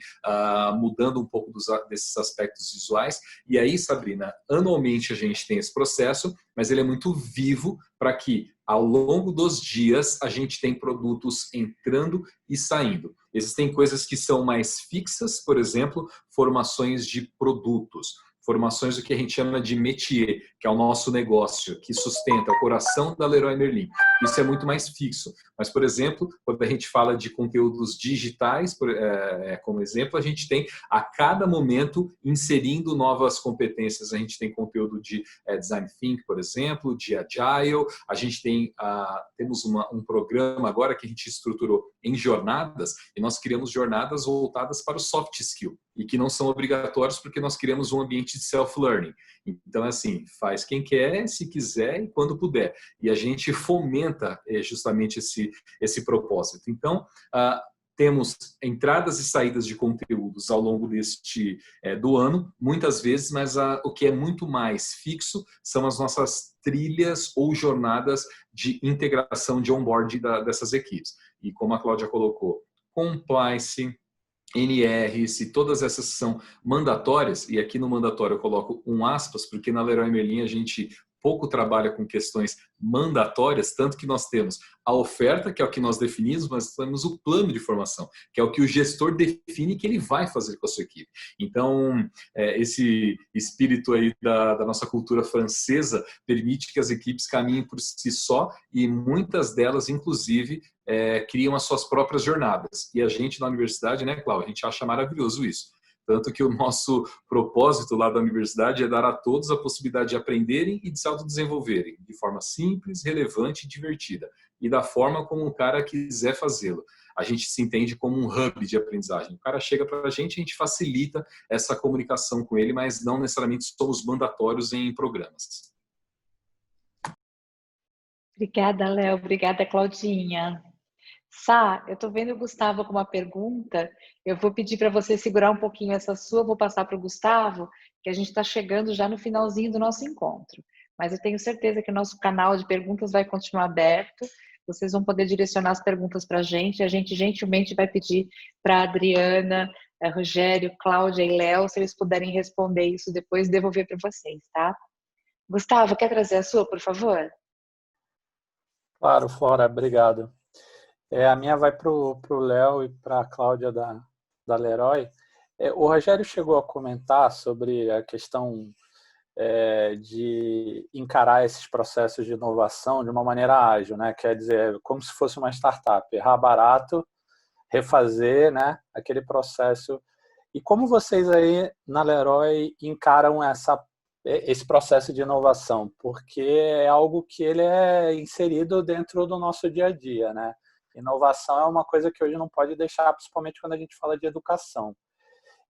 mudando um pouco desses aspectos visuais. E aí, Sabrina, anualmente a gente tem esse processo, mas ele é muito vivo para que, ao longo dos dias, a gente tem produtos entrando e saindo. Existem coisas que são mais fixas, por exemplo, formações de produtos. Formações do que a gente chama de métier, que é o nosso negócio, que sustenta o coração da Leroy Merlin. Isso é muito mais fixo. Mas, por exemplo, quando a gente fala de conteúdos digitais, como exemplo, a gente tem a cada momento inserindo novas competências. A gente tem conteúdo de Design Think, por exemplo, de Agile. A gente temos um programa agora que a gente estruturou em jornadas, e nós criamos jornadas voltadas para o soft skill, e que não são obrigatórios porque nós criamos um ambiente de self-learning. Então, assim, faz quem quer, se quiser e quando puder. E a gente fomenta justamente esse propósito. Então, temos entradas e saídas de conteúdos ao longo do ano, muitas vezes, mas o que é muito mais fixo são as nossas trilhas ou jornadas de integração de onboarding dessas equipes. E como a Cláudia colocou, compliance, NRs, e todas essas são mandatórias, e aqui no mandatório eu coloco um aspas, porque na Leroy Merlin a gente pouco trabalha com questões mandatórias, tanto que nós temos a oferta, que é o que nós definimos, mas temos o plano de formação, que é o que o gestor define que ele vai fazer com a sua equipe. Então, esse espírito aí da nossa cultura francesa permite que as equipes caminhem por si só, e muitas delas, inclusive, criam as suas próprias jornadas. E a gente na universidade, né, Cláudia, a gente acha maravilhoso isso. Tanto que o nosso propósito lá da universidade é dar a todos a possibilidade de aprenderem e de se autodesenvolverem de forma simples, relevante e divertida. E da forma como o cara quiser fazê-lo. A gente se entende como um hub de aprendizagem. O cara chega para a gente facilita essa comunicação com ele, mas não necessariamente somos mandatórios em programas. Obrigada, Léo. Obrigada, Claudinha. Sá, eu estou vendo o Gustavo com uma pergunta. Eu vou pedir para você segurar um pouquinho essa sua, vou passar para o Gustavo, que a gente está chegando já no finalzinho do nosso encontro. Mas eu tenho certeza que o nosso canal de perguntas vai continuar aberto. Vocês vão poder direcionar as perguntas para a gente gentilmente vai pedir para a Adriana, Rogério, Cláudia e Léo, se eles puderem responder isso depois, devolver para vocês, tá? Gustavo, quer trazer a sua, por favor? Claro, Flora, obrigado. A minha vai para o Léo e para a Cláudia da Leroy. O Rogério chegou a comentar sobre a questão de encarar esses processos de inovação de uma maneira ágil, né? Quer dizer, como se fosse uma startup, errar barato refazer, né, aquele processo. E como vocês aí na Leroy encaram esse processo de inovação? Porque é algo que ele é inserido dentro do nosso dia a dia, né? Inovação é uma coisa que hoje não pode deixar, principalmente quando a gente fala de educação.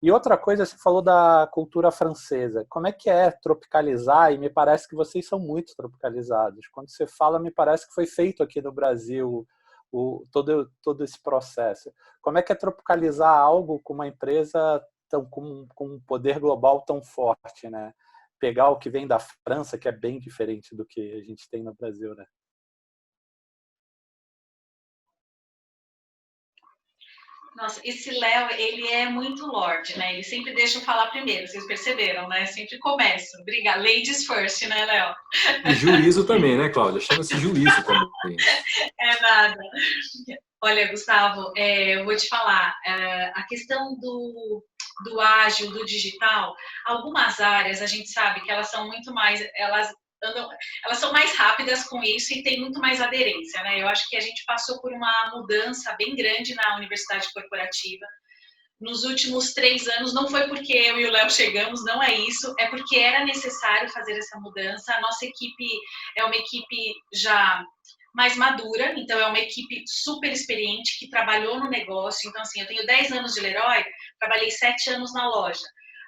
E outra coisa, você falou da cultura francesa. Como é que é tropicalizar? E me parece que vocês são muito tropicalizados. Quando você fala, me parece que foi feito aqui no Brasil todo esse processo. Como é que é tropicalizar algo com uma empresa com um poder global tão forte, né? Pegar o que vem da França, que é bem diferente do que a gente tem no Brasil, né? Nossa, esse Léo, ele é muito lorde, né? Ele sempre deixa eu falar primeiro, vocês perceberam, né? Sempre começa. Obrigada. Ladies first, né, Léo? E juízo também, né, Cláudia? Chama-se juízo também. É nada. Olha, Gustavo, eu vou te falar, a questão do ágil, do digital, algumas áreas a gente sabe que elas são muito mais, elas são mais rápidas com isso e tem muito mais aderência, né? Eu acho que a gente passou por uma mudança bem grande na universidade corporativa. Nos últimos 3 anos, não foi porque eu e o Léo chegamos, não é isso, é porque era necessário fazer essa mudança. A nossa equipe é uma equipe já mais madura, então é uma equipe super experiente que trabalhou no negócio. Então, assim, eu tenho 10 anos de Leroy, trabalhei 7 anos na loja.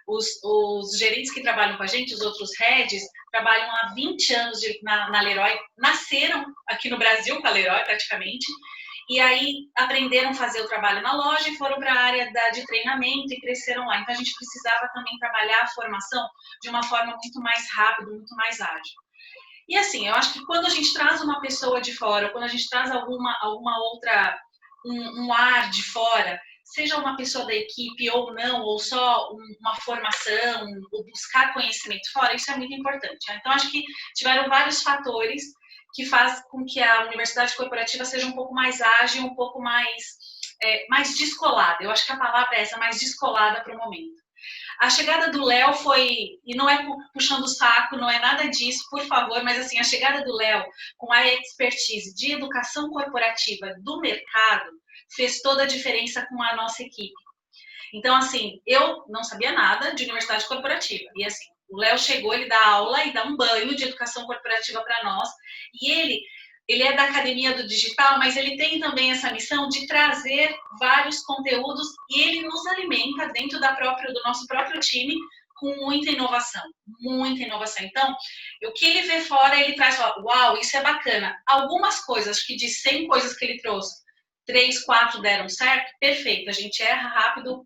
Os gerentes que trabalham com a gente, os outros heads, trabalham há 20 anos na Leroy, nasceram aqui no Brasil com a Leroy praticamente, e aí aprenderam a fazer o trabalho na loja e foram para a área de treinamento e cresceram lá. Então a gente precisava também trabalhar a formação de uma forma muito mais rápida, muito mais ágil. E assim, eu acho que quando a gente traz uma pessoa de fora, quando a gente traz alguma outra, um ar de fora, seja uma pessoa da equipe ou não, ou só uma formação, ou buscar conhecimento fora, isso é muito importante. Né? Então, acho que tiveram vários fatores que fazem com que a universidade corporativa seja um pouco mais ágil, um pouco mais descolada. Eu acho que a palavra é essa, mais descolada para o momento. A chegada do Léo foi, e não é puxando o saco, não é nada disso, por favor, mas assim, a chegada do Léo com a expertise de educação corporativa do mercado fez toda a diferença com a nossa equipe. Então, assim, eu não sabia nada de universidade corporativa, e assim, o Léo chegou, ele dá aula e dá um banho de educação corporativa para nós, e ele é da Academia do Digital, mas ele tem também essa missão de trazer vários conteúdos e ele nos alimenta dentro do nosso próprio time com muita inovação, muita inovação. Então, o que ele vê fora, ele traz, uau, isso é bacana. Algumas coisas, acho que de 100 coisas que ele trouxe, 3, 4 deram certo, perfeito, a gente erra rápido,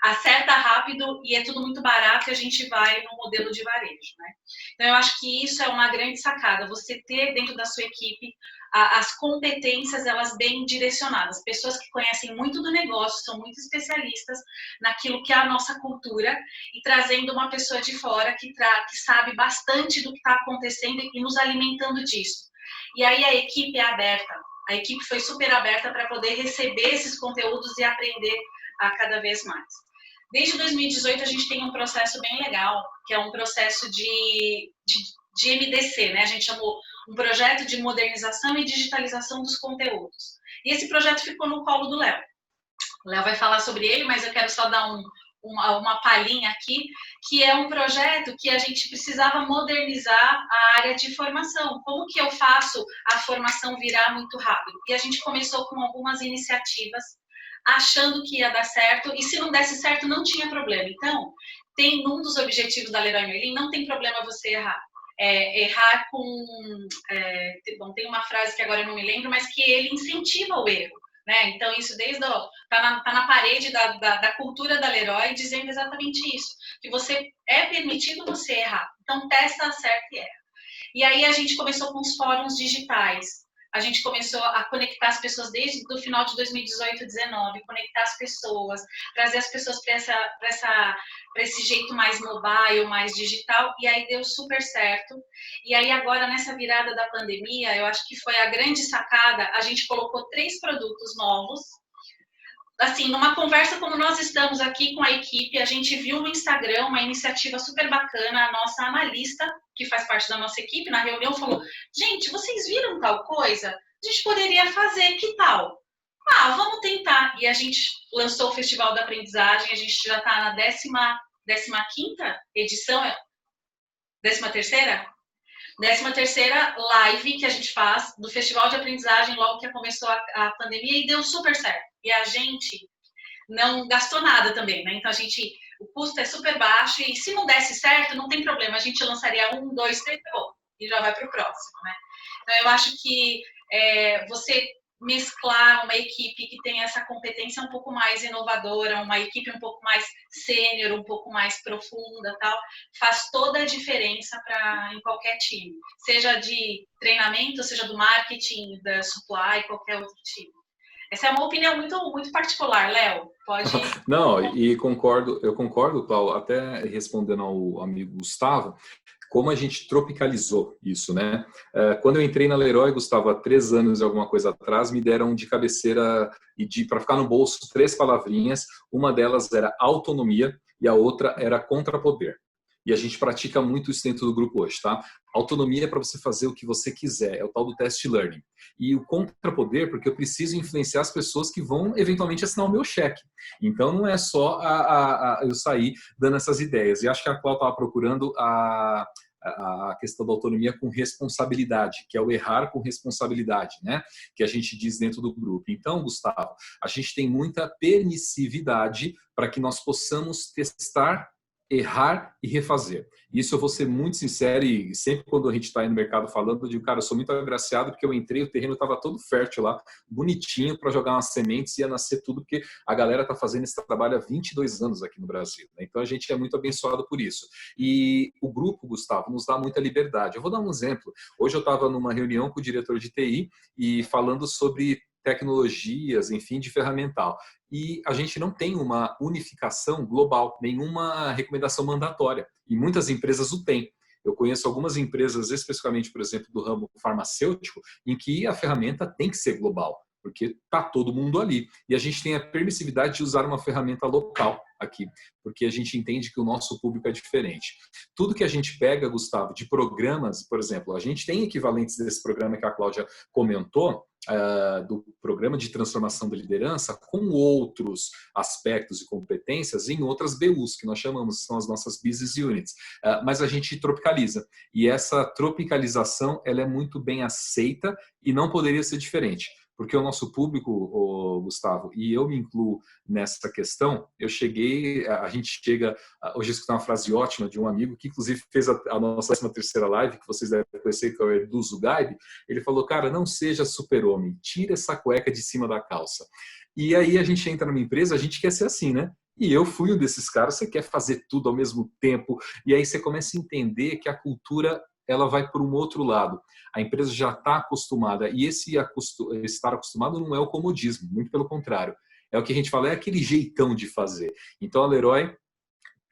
acerta rápido e é tudo muito barato e a gente vai no modelo de varejo, né? Então, eu acho que isso é uma grande sacada, você ter dentro da sua equipe as competências, elas bem direcionadas, pessoas que conhecem muito do negócio, são muito especialistas naquilo que é a nossa cultura e trazendo uma pessoa de fora que sabe bastante do que está acontecendo e nos alimentando disso. E aí a equipe é aberta. A equipe foi super aberta para poder receber esses conteúdos e aprender a cada vez mais. Desde 2018, a gente tem um processo bem legal, que é um processo de MDC, né? A gente chamou um projeto de modernização e digitalização dos conteúdos. E esse projeto ficou no colo do Léo. O Léo vai falar sobre ele, mas eu quero só dar uma palhinha aqui, que é um projeto que a gente precisava modernizar a área de formação. Como que eu faço a formação virar muito rápido? E a gente começou com algumas iniciativas, achando que ia dar certo, e se não desse certo, não tinha problema. Então, tem um dos objetivos da Leroy Merlin, não tem problema você errar. Errar com... bom, tem uma frase que agora eu não me lembro, mas que ele incentiva o erro. Né? Então, isso tá na parede da cultura da Leroy, dizendo exatamente isso, que é permitido você errar. Então, testa, acerta e erra. E aí a gente começou com os fóruns digitais. A gente começou a conectar as pessoas desde o final de 2018, 2019, conectar as pessoas, trazer as pessoas para esse jeito mais mobile, mais digital, e aí deu super certo. E aí agora, nessa virada da pandemia, eu acho que foi a grande sacada, a gente colocou 3 produtos novos. Assim, numa conversa como nós estamos aqui com a equipe, a gente viu no Instagram uma iniciativa super bacana, a nossa analista, que faz parte da nossa equipe, na reunião falou, gente, vocês viram tal coisa? A gente poderia fazer, que tal? Vamos tentar. E a gente lançou o Festival da Aprendizagem, a gente já está na 15ª edição, 13ª? 13ª live que a gente faz do Festival de Aprendizagem logo que começou a pandemia e deu super certo. E a gente não gastou nada também, né? Então o custo é super baixo e se não desse certo, não tem problema, a gente lançaria 1, 2, 3, bom, e já vai para o próximo, né? Então eu acho que você mesclar uma equipe que tem essa competência um pouco mais inovadora, uma equipe um pouco mais sênior, um pouco mais profunda, tal, faz toda a diferença em qualquer time, seja de treinamento, seja do marketing, da supply, qualquer outro time. Essa é uma opinião muito, muito particular, Léo. Pode. Não, e eu concordo, Paulo, até respondendo ao amigo Gustavo, como a gente tropicalizou isso, né? Quando eu entrei na Leroy, Gustavo, há 3 anos e alguma coisa atrás, me deram de cabeceira e para ficar no bolso 3 palavrinhas. Uma delas era autonomia e a outra era contrapoder. E a gente pratica muito isso dentro do grupo hoje, tá? Autonomia é para você fazer o que você quiser, é o tal do test learning. E o contrapoder, porque eu preciso influenciar as pessoas que vão eventualmente assinar o meu cheque. Então não é só eu sair dando essas ideias. E acho que a Cláudia estava procurando a questão da autonomia com responsabilidade, que é o errar com responsabilidade, né? Que a gente diz dentro do grupo. Então, Gustavo, a gente tem muita permissividade para que nós possamos testar, errar e refazer. Isso eu vou ser muito sincero e sempre quando a gente está aí no mercado falando, eu digo, cara, eu sou muito agraciado porque eu entrei, o terreno estava todo fértil lá, bonitinho para jogar umas sementes e ia nascer tudo, porque a galera está fazendo esse trabalho há 22 anos aqui no Brasil, né? Então a gente é muito abençoado por isso. E o grupo, Gustavo, nos dá muita liberdade. Eu vou dar um exemplo. Hoje eu estava numa reunião com o diretor de TI e falando sobre tecnologias, enfim, de ferramental. E a gente não tem uma unificação global, nenhuma recomendação mandatória. E muitas empresas o têm. Eu conheço algumas empresas, especificamente, por exemplo, do ramo farmacêutico, em que a ferramenta tem que ser global, porque está todo mundo ali. E a gente tem a permissividade de usar uma ferramenta local aqui, porque a gente entende que o nosso público é diferente. Tudo que a gente pega, Gustavo, de programas, por exemplo, a gente tem equivalentes desse programa que a Cláudia comentou, do programa de transformação da liderança, com outros aspectos e competências em outras BUs, que nós chamamos, são as nossas business units. Mas a gente tropicaliza. E essa tropicalização ela é muito bem aceita e não poderia ser diferente. Porque o nosso público, Gustavo, e eu me incluo nessa questão, a gente chega, hoje eu escutei uma frase ótima de um amigo que inclusive fez a nossa 13ª live, que vocês devem conhecer, que é o Edu Zugaib. Ele falou, cara, não seja super-homem, tira essa cueca de cima da calça. E aí a gente entra numa empresa, a gente quer ser assim, né? E eu fui um desses caras, você quer fazer tudo ao mesmo tempo, e aí você começa a entender que a cultura ela vai por um outro lado. A empresa já está acostumada, e esse estar acostumado não é o comodismo, muito pelo contrário. É o que a gente fala, é aquele jeitão de fazer. Então a Leroy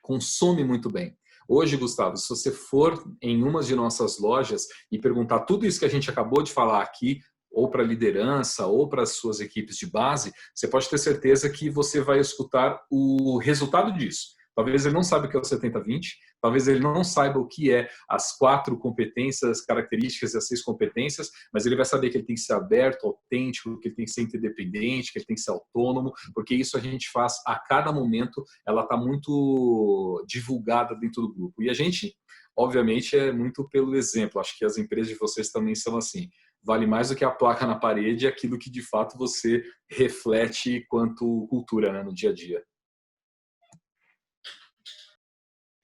consome muito bem. Hoje, Gustavo, se você for em uma de nossas lojas e perguntar tudo isso que a gente acabou de falar aqui, ou para a liderança, ou para as suas equipes de base, você pode ter certeza que você vai escutar o resultado disso. Talvez ele não saiba o que é o 70-20, talvez ele não saiba o que é as 4 competências, características e as 6 competências, mas ele vai saber que ele tem que ser aberto, autêntico, que ele tem que ser interdependente, que ele tem que ser autônomo, porque isso a gente faz a cada momento, ela está muito divulgada dentro do grupo. E a gente, obviamente, é muito pelo exemplo. Acho que as empresas de vocês também são assim. Vale mais do que a placa na parede, aquilo que de fato você reflete quanto cultura, né, no dia a dia.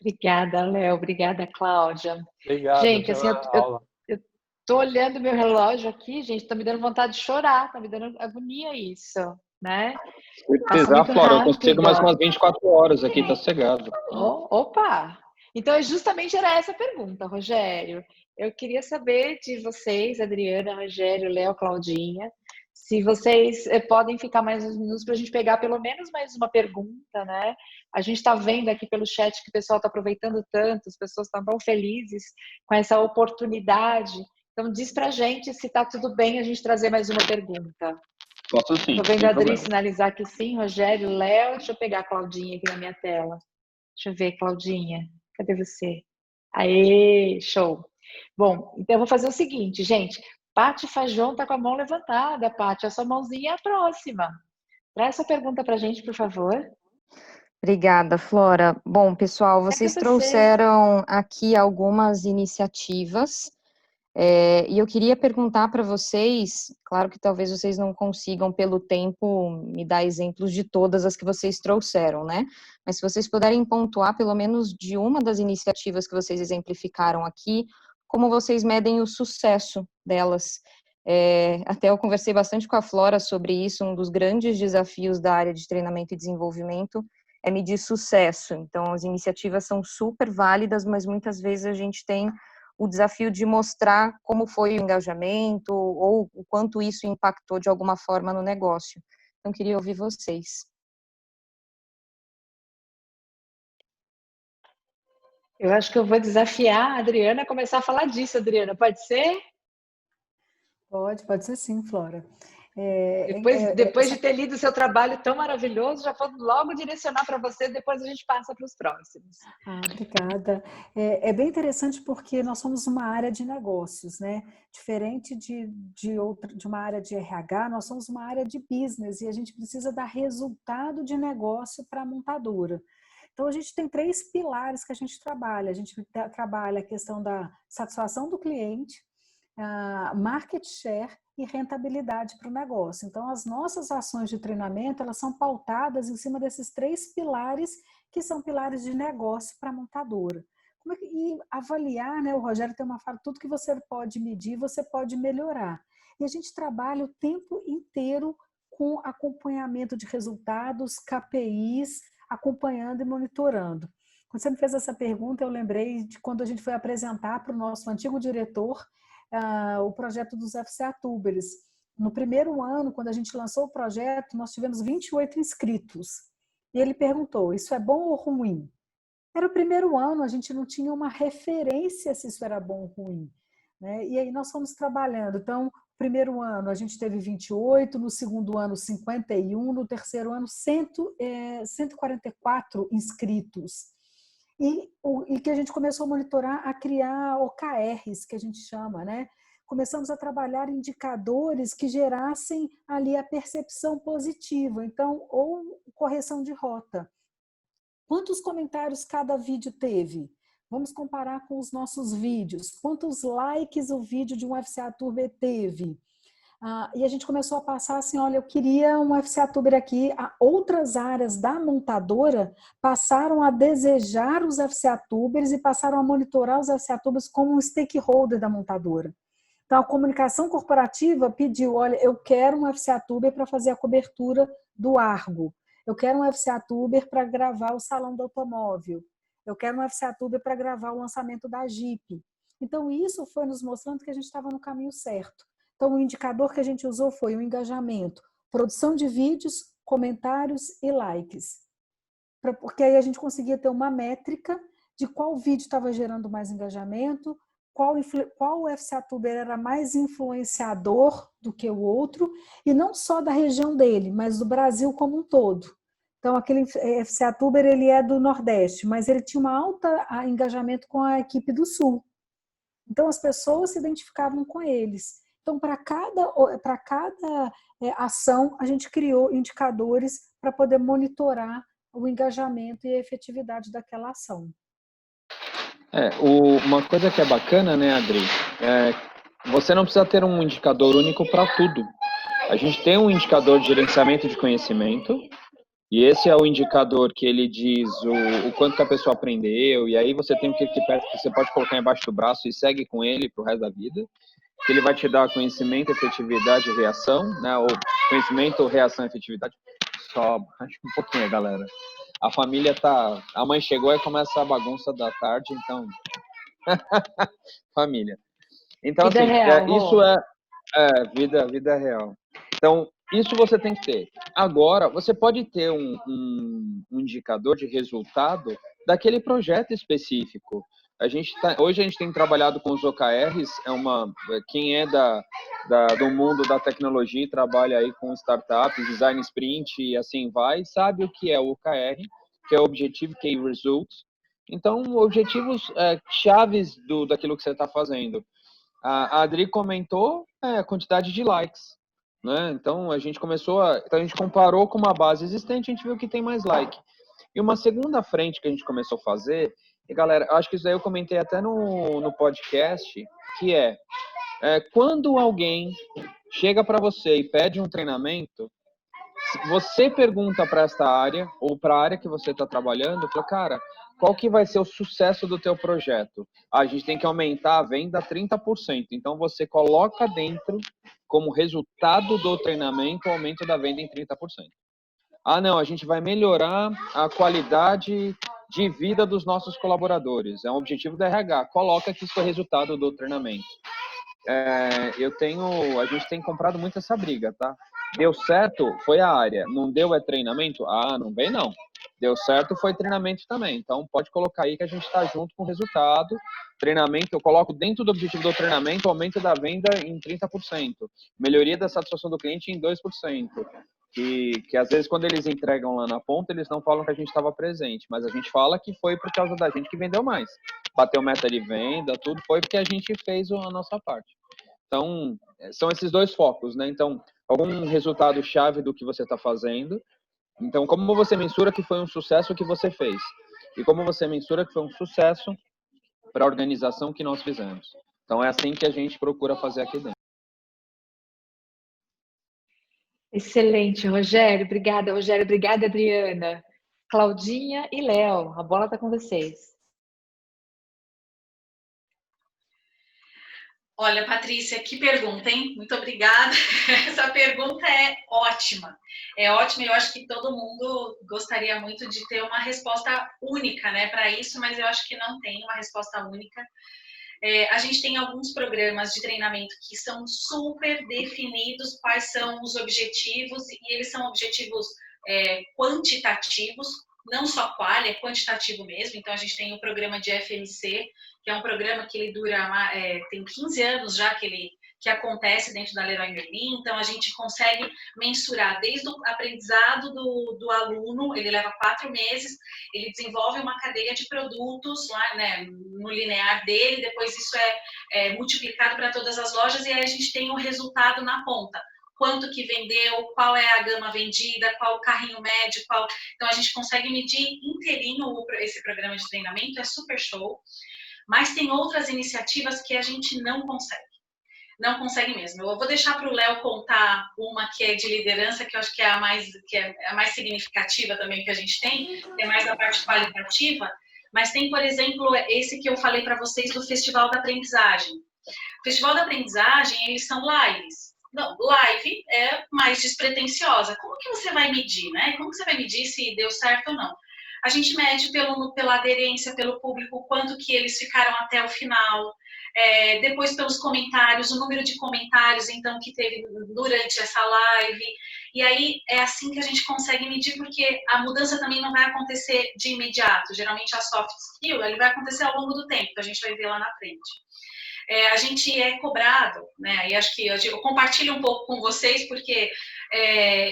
Obrigada, Léo. Obrigada, Cláudia. Obrigado gente, assim, aula. eu tô olhando meu relógio aqui, gente, tá me dando vontade de chorar, tá me dando agonia isso, né? Se precisar, Flora, eu consigo mais umas 24 horas aqui, tá sossegado. Opa! Então, justamente era essa a pergunta, Rogério. Eu queria saber de vocês, Adriana, Rogério, Léo, Claudinha, se vocês podem ficar mais uns minutos para a gente pegar pelo menos mais uma pergunta, né? A gente está vendo aqui pelo chat que o pessoal está aproveitando tanto, as pessoas estão tão felizes com essa oportunidade. Então, diz para a gente se está tudo bem a gente trazer mais uma pergunta. Posso sim. Estou vendo a Adri sinalizar que sim, Rogério, Léo. Deixa eu pegar a Claudinha aqui na minha tela. Deixa eu ver, Claudinha. Cadê você? Aê, show. Bom, então eu vou fazer o seguinte, gente. Paty Fajon está com a mão levantada. Paty, a sua mãozinha é a próxima. Traz essa pergunta para a gente, por favor. Obrigada, Flora. Bom, pessoal, vocês trouxeram aqui algumas iniciativas e eu queria perguntar para vocês, claro que talvez vocês não consigam, pelo tempo, me dar exemplos de todas as que vocês trouxeram, né? Mas se vocês puderem pontuar pelo menos de uma das iniciativas que vocês exemplificaram aqui, como vocês medem o sucesso delas. Até eu conversei bastante com a Flora sobre isso, um dos grandes desafios da área de treinamento e desenvolvimento é medir sucesso. Então, as iniciativas são super válidas, mas muitas vezes a gente tem o desafio de mostrar como foi o engajamento ou o quanto isso impactou de alguma forma no negócio. Então, queria ouvir vocês. Eu acho que eu vou desafiar a Adriana a começar a falar disso, Adriana. Pode ser? Pode ser sim, Flora. Depois de ter lido o seu trabalho tão maravilhoso, já vou logo direcionar para você, depois a gente passa para os próximos. Obrigada. É bem interessante porque nós somos uma área de negócios, né? Diferente de uma área de RH, nós somos uma área de business e a gente precisa dar resultado de negócio para a montadora. Então, a gente tem 3 pilares que a gente trabalha. A gente trabalha a questão da satisfação do cliente, market share e rentabilidade para o negócio. Então, as nossas ações de treinamento, elas são pautadas em cima desses 3 pilares, que são pilares de negócio para a montadora. E avaliar, né? O Rogério tem uma fala, tudo que você pode medir, você pode melhorar. E a gente trabalha o tempo inteiro com acompanhamento de resultados, KPIs, acompanhando e monitorando. Quando você me fez essa pergunta, eu lembrei de quando a gente foi apresentar para o nosso antigo diretor o projeto dos FCA Tubers. No primeiro ano, quando a gente lançou o projeto, nós tivemos 28 inscritos. E ele perguntou, isso é bom ou ruim? Era o primeiro ano, a gente não tinha uma referência se isso era bom ou ruim, né? E aí nós fomos trabalhando. Então, no primeiro ano a gente teve 28, no segundo ano 51, no terceiro ano 144 inscritos. E que a gente começou a monitorar, a criar OKRs, que a gente chama, né? Começamos a trabalhar indicadores que gerassem ali a percepção positiva. Então, ou correção de rota. Quantos comentários cada vídeo teve? Vamos comparar com os nossos vídeos. Quantos likes o vídeo de um FCA Turbo teve? E a gente começou a passar assim, olha, eu queria um FCA Tuber aqui. Outras áreas da montadora passaram a desejar os FCA Tubers e passaram a monitorar os FCA Tubers como um stakeholder da montadora. Então, a comunicação corporativa pediu, olha, eu quero um FCA Tuber para fazer a cobertura do Argo. Eu quero um FCA Tuber para gravar o Salão do Automóvel. Eu quero um FCA Tuber para gravar o lançamento da Jeep. Então, isso foi nos mostrando que a gente estava no caminho certo. Então, o indicador que a gente usou foi o engajamento, produção de vídeos, comentários e likes. Porque aí a gente conseguia ter uma métrica de qual vídeo estava gerando mais engajamento, qual FCA Tuber era mais influenciador do que o outro, e não só da região dele, mas do Brasil como um todo. Então, aquele FCA Tuber, ele é do Nordeste, mas ele tinha um alto engajamento com a equipe do Sul. Então, as pessoas se identificavam com eles. Então, para cada ação, a gente criou indicadores para poder monitorar o engajamento e a efetividade daquela ação. Uma coisa que é bacana, né, Adri, você não precisa ter um indicador único para tudo. A gente tem um indicador de gerenciamento de conhecimento, e esse é o indicador que ele diz o quanto que a pessoa aprendeu, e aí você tem um que você pode colocar embaixo do braço e segue com ele para o resto da vida, que ele vai te dar conhecimento, efetividade e reação, né, ou conhecimento, reação e efetividade. Só, acho que um pouquinho, galera. A família a mãe chegou e começa a bagunça da tarde, então... família. Então, vida assim, real, isso vida real. Então, isso você tem que ter. Agora, você pode ter um indicador de resultado daquele projeto específico. Hoje a gente tem trabalhado com os OKRs, quem é do mundo da tecnologia e trabalha aí com startups, design sprint e assim vai, sabe o que é o OKR, que é o Objective Key Results. Então, objetivos chaves daquilo que você está fazendo. A Adri comentou a quantidade de likes, né? Então a gente comparou com uma base existente, a gente viu que tem mais like. E uma segunda frente que a gente começou a fazer, e galera, acho que isso daí eu comentei até no podcast, que quando alguém chega para você e pede um treinamento, você pergunta para esta área ou para a área que você está trabalhando, fala, cara, qual que vai ser o sucesso do teu projeto? A gente tem que aumentar a venda 30%. Então você coloca dentro como resultado do treinamento o aumento da venda em 30%. Ah, não, a gente vai melhorar a qualidade de vida dos nossos colaboradores. É um objetivo da RH. Coloca que isso foi resultado do treinamento. A gente tem comprado muito essa briga, tá? Deu certo, foi a área. Não deu, treinamento? Ah, não vem não. Deu certo, foi treinamento também. Então, pode colocar aí que a gente está junto com o resultado. Treinamento, eu coloco dentro do objetivo do treinamento, aumento da venda em 30%. Melhoria da satisfação do cliente em 2%. Que às vezes, quando eles entregam lá na ponta, eles não falam que a gente estava presente. Mas a gente fala que foi por causa da gente que vendeu mais. Bateu meta de venda, tudo foi porque a gente fez a nossa parte. Então, são esses dois focos, né? Então, algum resultado-chave do que você está fazendo. Então, como você mensura que foi um sucesso o que você fez? E como você mensura que foi um sucesso para a organização que nós fizemos? Então, é assim que a gente procura fazer aqui dentro. Excelente, Rogério. Obrigada, Rogério. Obrigada, Adriana. Claudinha e Léo, a bola está com vocês. Olha, Patrícia, que pergunta, hein? Muito obrigada. Essa pergunta é ótima. É ótima e eu acho que todo mundo gostaria muito de ter uma resposta única, né, para isso, mas eu acho que não tem uma resposta única. A gente tem alguns programas de treinamento que são super definidos quais são os objetivos, e eles são objetivos quantitativos, não só qual, é quantitativo mesmo. Então, a gente tem o programa de FMC, que é um programa que ele dura, tem 15 anos já que acontece dentro da Leroy Merlin. Então, a gente consegue mensurar desde o aprendizado do aluno, ele leva 4 meses, ele desenvolve uma cadeia de produtos lá, né, no linear dele, depois isso é multiplicado para todas as lojas, e aí a gente tem o resultado na ponta. Quanto que vendeu, qual é a gama vendida, qual o carrinho médio, Então, a gente consegue medir inteirinho esse programa de treinamento, é super show. Mas tem outras iniciativas que a gente não consegue. Não consegue mesmo. Eu vou deixar para o Léo contar uma que é de liderança, que eu acho que é a mais significativa também que a gente tem, que é mais a parte qualitativa, mas tem, por exemplo, esse que eu falei para vocês do Festival da Aprendizagem. O Festival da Aprendizagem, eles são lives. Não, live é mais despretensiosa. Como que você vai medir, né? Como que você vai medir se deu certo ou não? A gente mede pela aderência, pelo público, quanto que eles ficaram até o final, depois pelos comentários, o número de comentários, então, que teve durante essa live. E aí, é assim que a gente consegue medir, porque a mudança também não vai acontecer de imediato. Geralmente, a soft skill, ele vai acontecer ao longo do tempo, a gente vai ver lá na frente. A gente é cobrado, né? E acho que eu compartilho um pouco com vocês, porque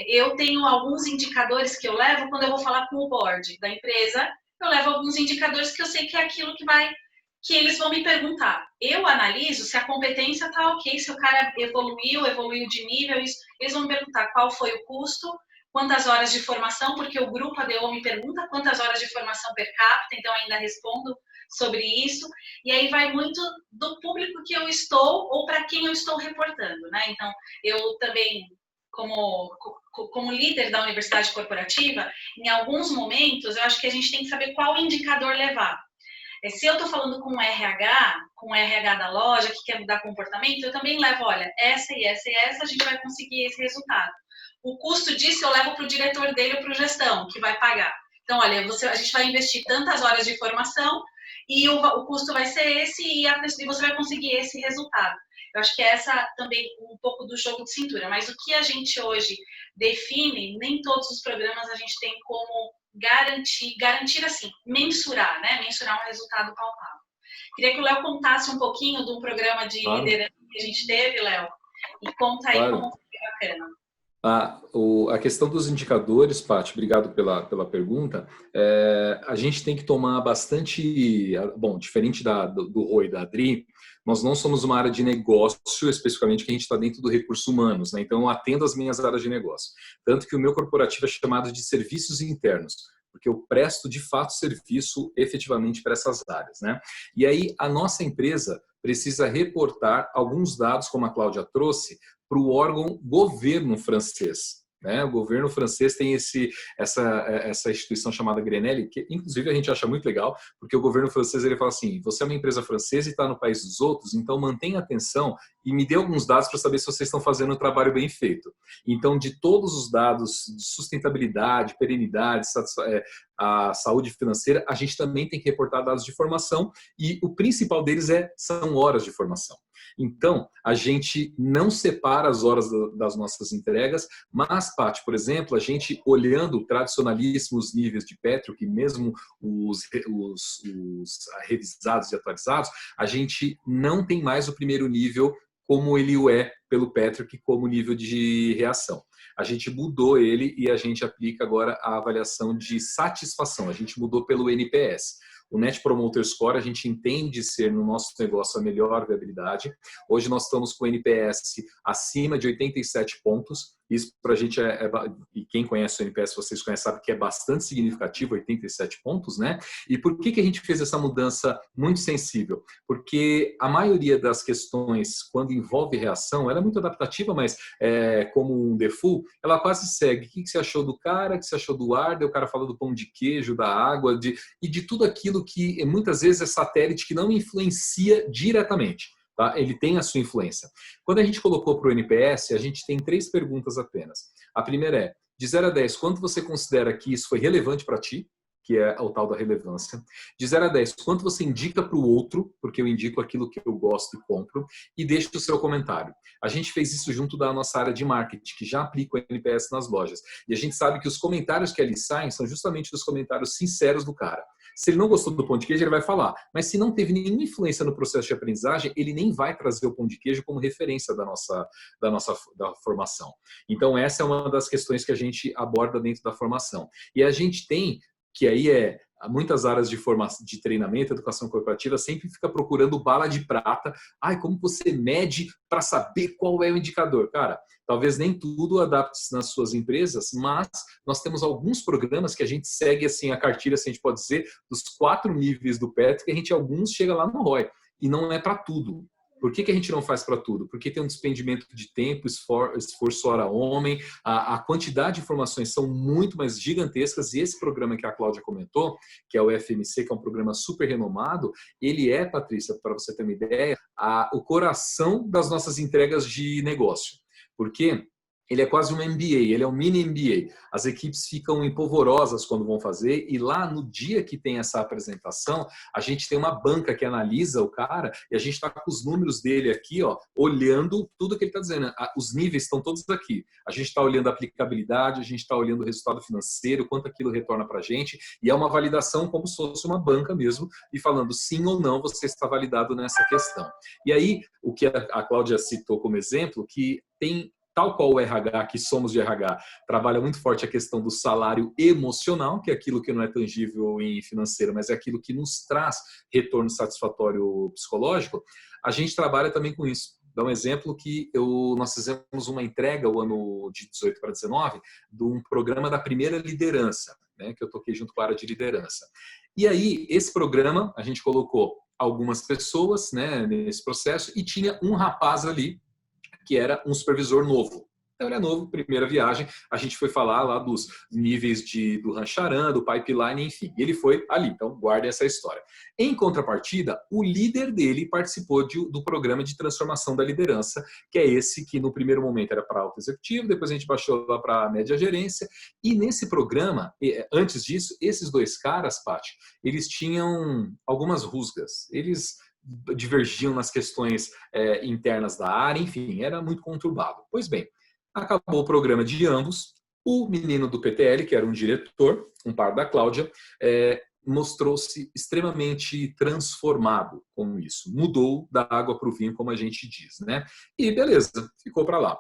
eu tenho alguns indicadores que eu levo quando eu vou falar com o board da empresa. Eu levo alguns indicadores que eu sei que é aquilo que eles vão me perguntar. Eu analiso se a competência está ok, se o cara evoluiu de nível. Eles vão me perguntar qual foi o custo, quantas horas de formação, porque o grupo ADO me pergunta quantas horas de formação per capita, então ainda respondo sobre isso, e aí vai muito do público que eu estou ou para quem eu estou reportando, né? Então, eu também, como líder da universidade corporativa, em alguns momentos, eu acho que a gente tem que saber qual indicador levar. Se eu estou falando com o RH da loja, que quer mudar comportamento, eu também levo, olha, essa e essa e essa, a gente vai conseguir esse resultado. O custo disso eu levo para o diretor dele ou para o gestão, que vai pagar. Então, olha, a gente vai investir tantas horas de formação, e o custo vai ser esse, e você vai conseguir esse resultado. Eu acho que essa também um pouco do jogo de cintura, mas o que a gente hoje define, nem todos os programas a gente tem como garantir assim, mensurar, né? Mensurar um resultado palpável. Queria que o Léo contasse um pouquinho de um programa de liderança que a gente teve, Léo, e conta aí como foi bacana. A questão dos indicadores, Paty, obrigado pela pergunta. A gente tem que tomar bastante... Bom, diferente do Rô e da Adri, nós não somos uma área de negócio, especificamente, que a gente está dentro do recursos humanos, né? Então, eu atendo as minhas áreas de negócio. Tanto que o meu corporativo é chamado de serviços internos, porque eu presto, de fato, serviço efetivamente para essas áreas, né? E aí, a nossa empresa precisa reportar alguns dados, como a Cláudia trouxe, para o órgão governo francês. Né? O governo francês tem essa instituição chamada Grenelle, que inclusive a gente acha muito legal, porque o governo francês ele fala assim, você é uma empresa francesa e está no país dos outros, então mantenha atenção e me dê alguns dados para saber se vocês estão fazendo um trabalho bem feito. Então, de todos os dados de sustentabilidade, perenidade, a saúde financeira, a gente também tem que reportar dados de formação e o principal deles são horas de formação. Então, a gente não separa as horas das nossas entregas, mas, Paty, por exemplo, a gente olhando tradicionalíssimos níveis de Petro, que mesmo os revisados e atualizados, a gente não tem mais o primeiro nível como ele o é pelo Patrick como nível de reação. A gente mudou ele e a gente aplica agora a avaliação de satisfação. A gente mudou pelo NPS. O Net Promoter Score a gente entende ser no nosso negócio a melhor viabilidade. Hoje nós estamos com o NPS acima de 87 pontos. Isso para a gente e quem conhece o NPS, vocês conhecem, sabe que é bastante significativo, 87 pontos, né? E por que a gente fez essa mudança muito sensível? Porque a maioria das questões, quando envolve reação, ela é muito adaptativa, mas como um default, ela quase segue. O que você achou do cara, o que você achou do ar, daí o cara fala do pão de queijo, da água, e de tudo aquilo que muitas vezes é satélite que não influencia diretamente. Tá? Ele tem a sua influência. Quando a gente colocou para o NPS, a gente tem 3 perguntas apenas. A primeira é, de 0 a 10, quanto você considera que isso foi relevante para ti? Que é o tal da relevância. De 0 a 10, quanto você indica para o outro, porque eu indico aquilo que eu gosto e compro, e deixa o seu comentário. A gente fez isso junto da nossa área de marketing, que já aplica o NPS nas lojas. E a gente sabe que os comentários que ali saem são justamente os comentários sinceros do cara. Se ele não gostou do pão de queijo, ele vai falar. Mas se não teve nenhuma influência no processo de aprendizagem, ele nem vai trazer o pão de queijo como referência da formação. Então, essa é uma das questões que a gente aborda dentro da formação. E a gente tem, que aí muitas áreas de treinamento, educação corporativa, sempre fica procurando bala de prata. Como você mede para saber qual é o indicador? Cara, talvez nem tudo adapte-se nas suas empresas, mas nós temos alguns programas que a gente segue assim, a cartilha, se a gente pode dizer, dos 4 níveis do PET, que alguns chega lá no ROI. E não é para tudo. Por que a gente não faz para tudo? Porque tem um despendimento de tempo, esforço hora-homem, a quantidade de informações são muito mais gigantescas e esse programa que a Cláudia comentou, que é o FMC, que é um programa super renomado, ele Patrícia, para você ter uma ideia, o coração das nossas entregas de negócio. Por quê? Ele é quase um MBA, ele é um mini MBA. As equipes ficam empolvorosas quando vão fazer e lá no dia que tem essa apresentação, a gente tem uma banca que analisa o cara e a gente está com os números dele aqui, ó, olhando tudo que ele está dizendo. Os níveis estão todos aqui. A gente está olhando a aplicabilidade, a gente está olhando o resultado financeiro, quanto aquilo retorna para a gente e é uma validação como se fosse uma banca mesmo e falando sim ou não você está validado nessa questão. E aí, o que a Cláudia citou como exemplo, que tem tal qual o RH, que somos de RH, trabalha muito forte a questão do salário emocional, que é aquilo que não é tangível em financeiro, mas é aquilo que nos traz retorno satisfatório psicológico, a gente trabalha também com isso. Dá um exemplo que nós fizemos uma entrega o ano de 18 para 19 de um programa da primeira liderança, né, que eu toquei junto com a área de liderança. E aí, esse programa, a gente colocou algumas pessoas, né, nesse processo e tinha um rapaz ali que era um supervisor novo. Então, ele é novo, primeira viagem, a gente foi falar lá dos níveis do Rancharan, do pipeline, enfim. Ele foi ali, então guardem essa história. Em contrapartida, o líder dele participou do programa de transformação da liderança, que é esse que no primeiro momento era para alto executivo, depois a gente baixou lá para a média gerência, e nesse programa, antes disso, esses 2 caras, Paty, eles tinham algumas rusgas, eles divergiam nas questões internas da área, enfim, era muito conturbado. Pois bem, acabou o programa de ambos, o menino do PTL, que era um diretor, um par da Cláudia, mostrou-se extremamente transformado com isso, mudou da água para o vinho, como a gente diz, né? E beleza, ficou para lá.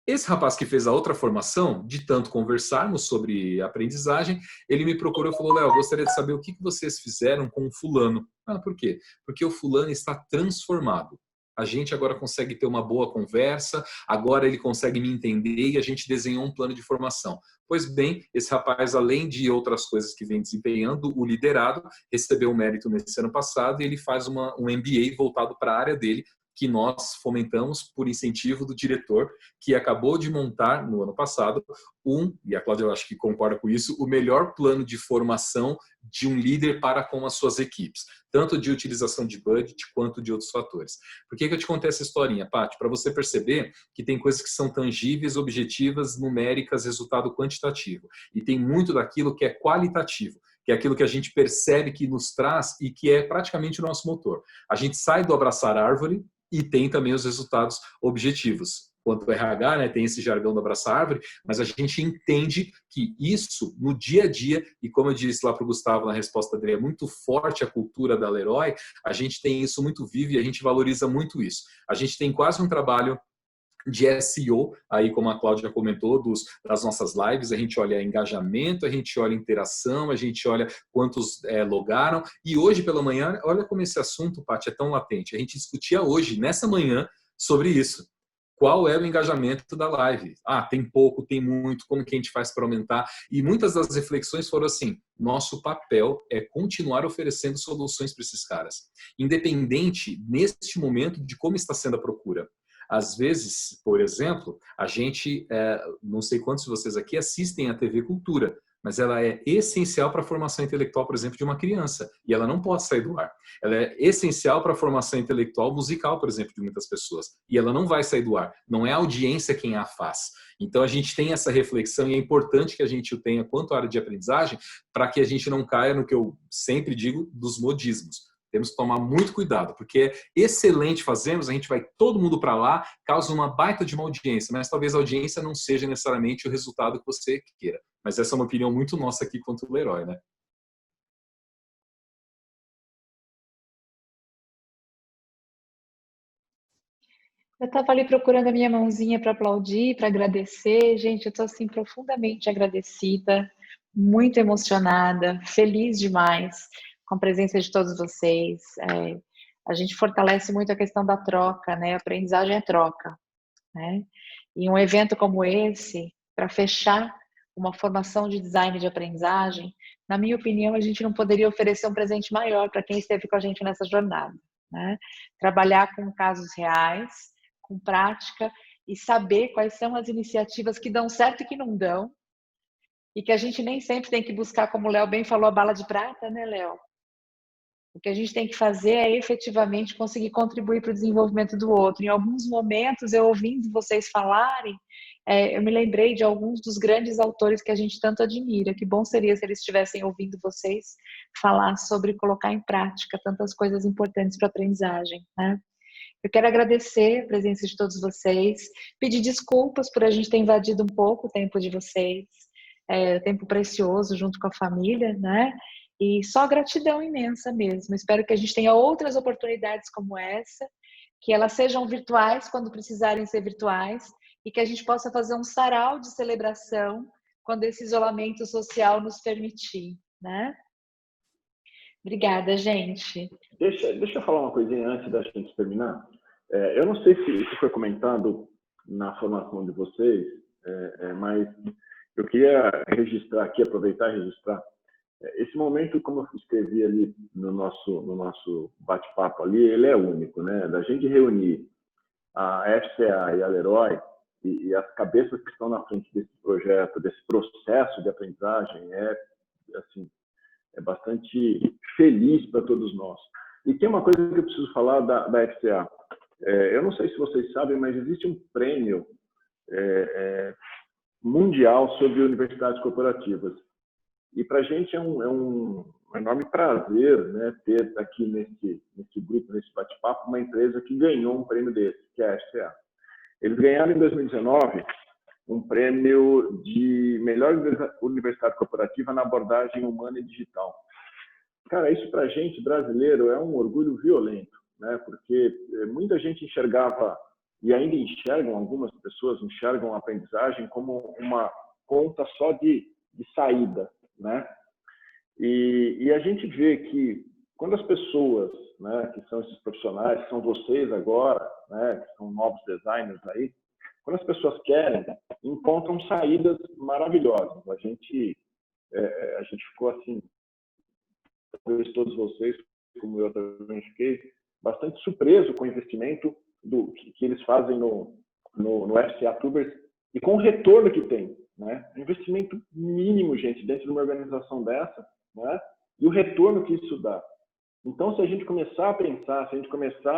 Esse rapaz que fez a outra formação, de tanto conversarmos sobre aprendizagem, ele me procurou e falou, Léo, eu gostaria de saber o que vocês fizeram com o fulano. Por quê? Porque o fulano está transformado. A gente agora consegue ter uma boa conversa, agora ele consegue me entender e a gente desenhou um plano de formação. Pois bem, esse rapaz, além de outras coisas que vem desempenhando, o liderado, recebeu um mérito nesse ano passado e ele faz um MBA voltado para a área dele, que nós fomentamos por incentivo do diretor, que acabou de montar no ano passado e a Cláudia eu acho que concorda com isso, o melhor plano de formação de um líder para com as suas equipes, tanto de utilização de budget quanto de outros fatores. Por que eu te contei essa historinha, Paty? Para você perceber que tem coisas que são tangíveis, objetivas, numéricas, resultado quantitativo. E tem muito daquilo que é qualitativo, que é aquilo que a gente percebe que nos traz e que é praticamente o nosso motor. A gente sai do abraçar árvore e tem também os resultados objetivos. Quanto ao RH, né, tem esse jargão do abraçar árvore, mas a gente entende que isso, no dia a dia, e como eu disse lá para o Gustavo na resposta dele, é muito forte a cultura da Leroy, a gente tem isso muito vivo e a gente valoriza muito isso. A gente tem quase um trabalho de SEO, aí como a Cláudia comentou, das nossas lives, a gente olha engajamento, a gente olha interação, a gente olha quantos logaram, e hoje pela manhã, olha como esse assunto, Paty, é tão latente, a gente discutia hoje, nessa manhã, sobre isso. Qual é o engajamento da live? Tem pouco, tem muito, como que a gente faz para aumentar? E muitas das reflexões foram assim, nosso papel é continuar oferecendo soluções para esses caras, independente, neste momento, de como está sendo a procura. Às vezes, por exemplo, a gente, não sei quantos de vocês aqui assistem à TV Cultura, mas ela é essencial para a formação intelectual, por exemplo, de uma criança, e ela não pode sair do ar. Ela é essencial para a formação intelectual musical, por exemplo, de muitas pessoas, e ela não vai sair do ar. Não é a audiência quem a faz. Então, a gente tem essa reflexão, e é importante que a gente o tenha quanto à área de aprendizagem, para que a gente não caia no que eu sempre digo dos modismos. Temos que tomar muito cuidado, porque é excelente fazermos, a gente vai todo mundo para lá, causa uma baita de uma audiência, mas talvez a audiência não seja necessariamente o resultado que você queira. Mas essa é uma opinião muito nossa aqui quanto o Leroy, né? Eu estava ali procurando a minha mãozinha para aplaudir, para agradecer. Gente, eu estou assim profundamente agradecida, muito emocionada, feliz demais com a presença de todos vocês. A gente fortalece muito a questão da troca, né? A aprendizagem é troca, né? E um evento como esse, para fechar uma formação de design de aprendizagem, na minha opinião, a gente não poderia oferecer um presente maior para quem esteve com a gente nessa jornada, né? Trabalhar com casos reais, com prática e saber quais são as iniciativas que dão certo e que não dão, e que a gente nem sempre tem que buscar, como o Léo bem falou, a bala de prata, né, Léo? O que a gente tem que fazer é efetivamente conseguir contribuir para o desenvolvimento do outro. Em alguns momentos, eu ouvindo vocês falarem, eu me lembrei de alguns dos grandes autores que a gente tanto admira. Que bom seria se eles estivessem ouvindo vocês falar sobre colocar em prática tantas coisas importantes para a aprendizagem, né? Eu quero agradecer a presença de todos vocês, pedir desculpas por a gente ter invadido um pouco o tempo de vocês, tempo precioso junto com a família, né? E só gratidão imensa mesmo. Espero que a gente tenha outras oportunidades como essa, que elas sejam virtuais quando precisarem ser virtuais e que a gente possa fazer um sarau de celebração quando esse isolamento social nos permitir, né? Obrigada, gente. Deixa eu falar uma coisinha antes da gente terminar. Eu não sei se isso foi comentado na formação de vocês, mas eu queria registrar aqui, aproveitar e registrar. Esse momento, como eu escrevi ali no nosso bate-papo ali, ele é único, né? Da gente reunir a FCA e a Leroy e as cabeças que estão na frente desse projeto, desse processo de aprendizagem, assim, é bastante feliz para todos nós. E tem uma coisa que eu preciso falar da FCA. Eu não sei se vocês sabem, mas existe um prêmio mundial sobre universidades corporativas. E para a gente é um enorme prazer, né, ter aqui nesse grupo, nesse bate-papo, uma empresa que ganhou um prêmio desse, que é a FCA. Eles ganharam em 2019 um prêmio de melhor universidade corporativa na abordagem humana e digital. Cara, isso para a gente, brasileiro, é um orgulho violento, né? Porque muita gente enxergava e ainda enxergam, algumas pessoas enxergam a aprendizagem como uma conta só de saída, né? E a gente vê que quando as pessoas, né, que são esses profissionais, que são vocês agora, né, que são novos designers aí, quando as pessoas querem, encontram saídas maravilhosas. A gente ficou assim, talvez todos vocês, como eu também fiquei, bastante surpreso com o investimento que eles fazem no FCA Tubers e com o retorno que tem, né? Investimento mínimo, gente, dentro de uma organização dessa, né? E o retorno que isso dá. Então, se a gente começar a pensar, se a gente começar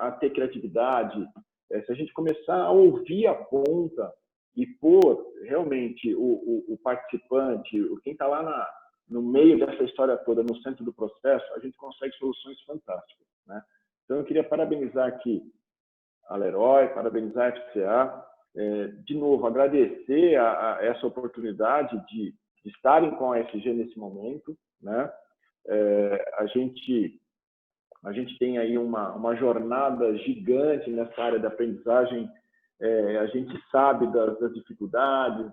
a ter criatividade, se a gente começar a ouvir a ponta e pôr realmente o participante, quem está lá no meio dessa história toda, no centro do processo, a gente consegue soluções fantásticas, né? Então, eu queria parabenizar aqui a Leroy, parabenizar a FCA, de novo, agradecer a essa oportunidade de estarem com a SG nesse momento, né? A gente tem aí uma jornada gigante nessa área da aprendizagem. A gente sabe das dificuldades,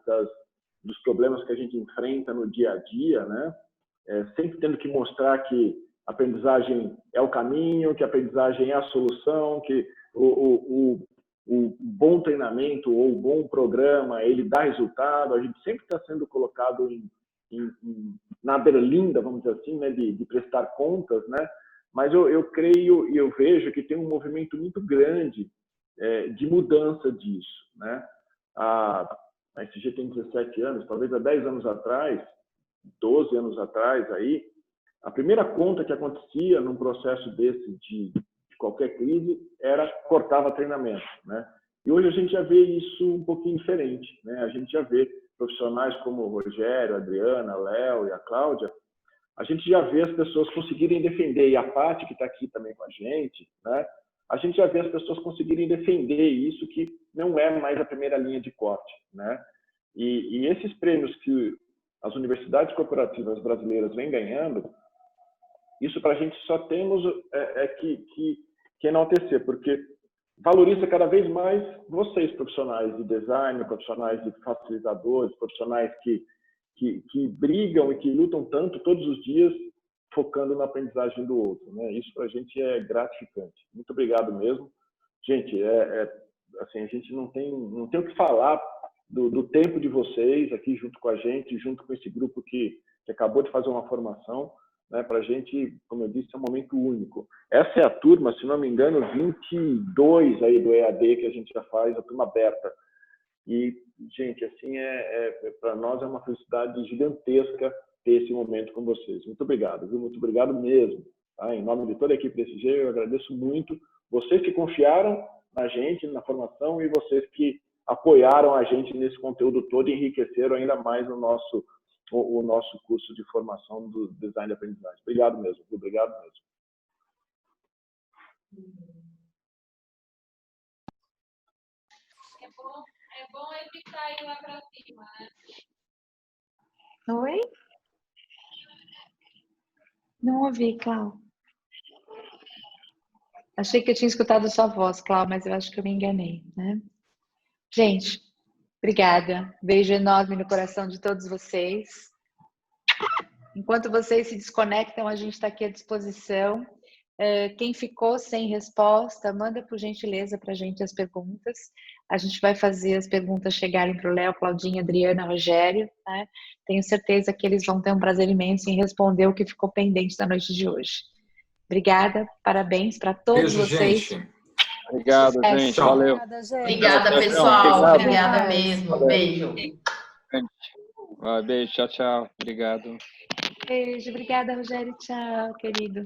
dos problemas que a gente enfrenta no dia a dia, né? Sempre tendo que mostrar que a aprendizagem é o caminho, que a aprendizagem é a solução, que o bom treinamento ou o bom programa, ele dá resultado. A gente sempre está sendo colocado na berlinda, vamos dizer assim, né, de prestar contas, né? Mas eu creio e eu vejo que tem um movimento muito grande de mudança disso, né? A SG tem 17 anos, talvez há 10 anos atrás, 12 anos atrás, aí, a primeira conta que acontecia num processo desse de qualquer crise era cortava treinamento, né? E hoje a gente já vê isso um pouquinho diferente, né? A gente já vê profissionais como o Rogério, a Adriana, a Léo e a Cláudia, a gente já vê as pessoas conseguirem defender, e a Paty, que está aqui também com a gente, né? A gente já vê as pessoas conseguirem defender isso, que não é mais a primeira linha de corte, né? E esses prêmios que as universidades corporativas brasileiras vêm ganhando, isso para a gente só temos que enaltecer, porque valoriza cada vez mais vocês, profissionais de design, profissionais de facilitadores, profissionais que brigam e que lutam tanto todos os dias focando na aprendizagem do outro, né? Isso para a gente é gratificante. Muito obrigado mesmo. Gente, assim, a gente não tem o que falar do tempo de vocês aqui junto com a gente, junto com esse grupo que acabou de fazer uma formação, né? Para a gente, como eu disse, é um momento único. Essa é a turma, se não me engano, 22 aí do EAD que a gente já faz, a turma aberta. E, gente, assim, para nós é uma felicidade gigantesca ter esse momento com vocês. Muito obrigado, viu? Muito obrigado mesmo. Tá? Em nome de toda a equipe da SG, eu agradeço muito vocês que confiaram na gente, na formação, e vocês que apoiaram a gente nesse conteúdo todo e enriqueceram ainda mais o nosso curso de formação do design de aprendizagem. Obrigado mesmo, obrigado mesmo. É bom evitar ir lá para cima, né? Oi? Não ouvi, Clau. Achei que eu tinha escutado sua voz, Clau, mas eu acho que eu me enganei, né? Gente, obrigada. Beijo enorme no coração de todos vocês. Enquanto vocês se desconectam, a gente está aqui à disposição. Quem ficou sem resposta, manda por gentileza para a gente as perguntas. A gente vai fazer as perguntas chegarem para o Léo, Claudinha, Adriana, Rogério, né? Tenho certeza que eles vão ter um prazer imenso em responder o que ficou pendente da noite de hoje. Obrigada, parabéns para todos vocês. Gente. Obrigado, gente. Valeu. Obrigada, pessoal. Obrigada mesmo. Valeu. Beijo. Beijo, tchau, tchau. Obrigado. Beijo, obrigada, Rogério. Tchau, querido.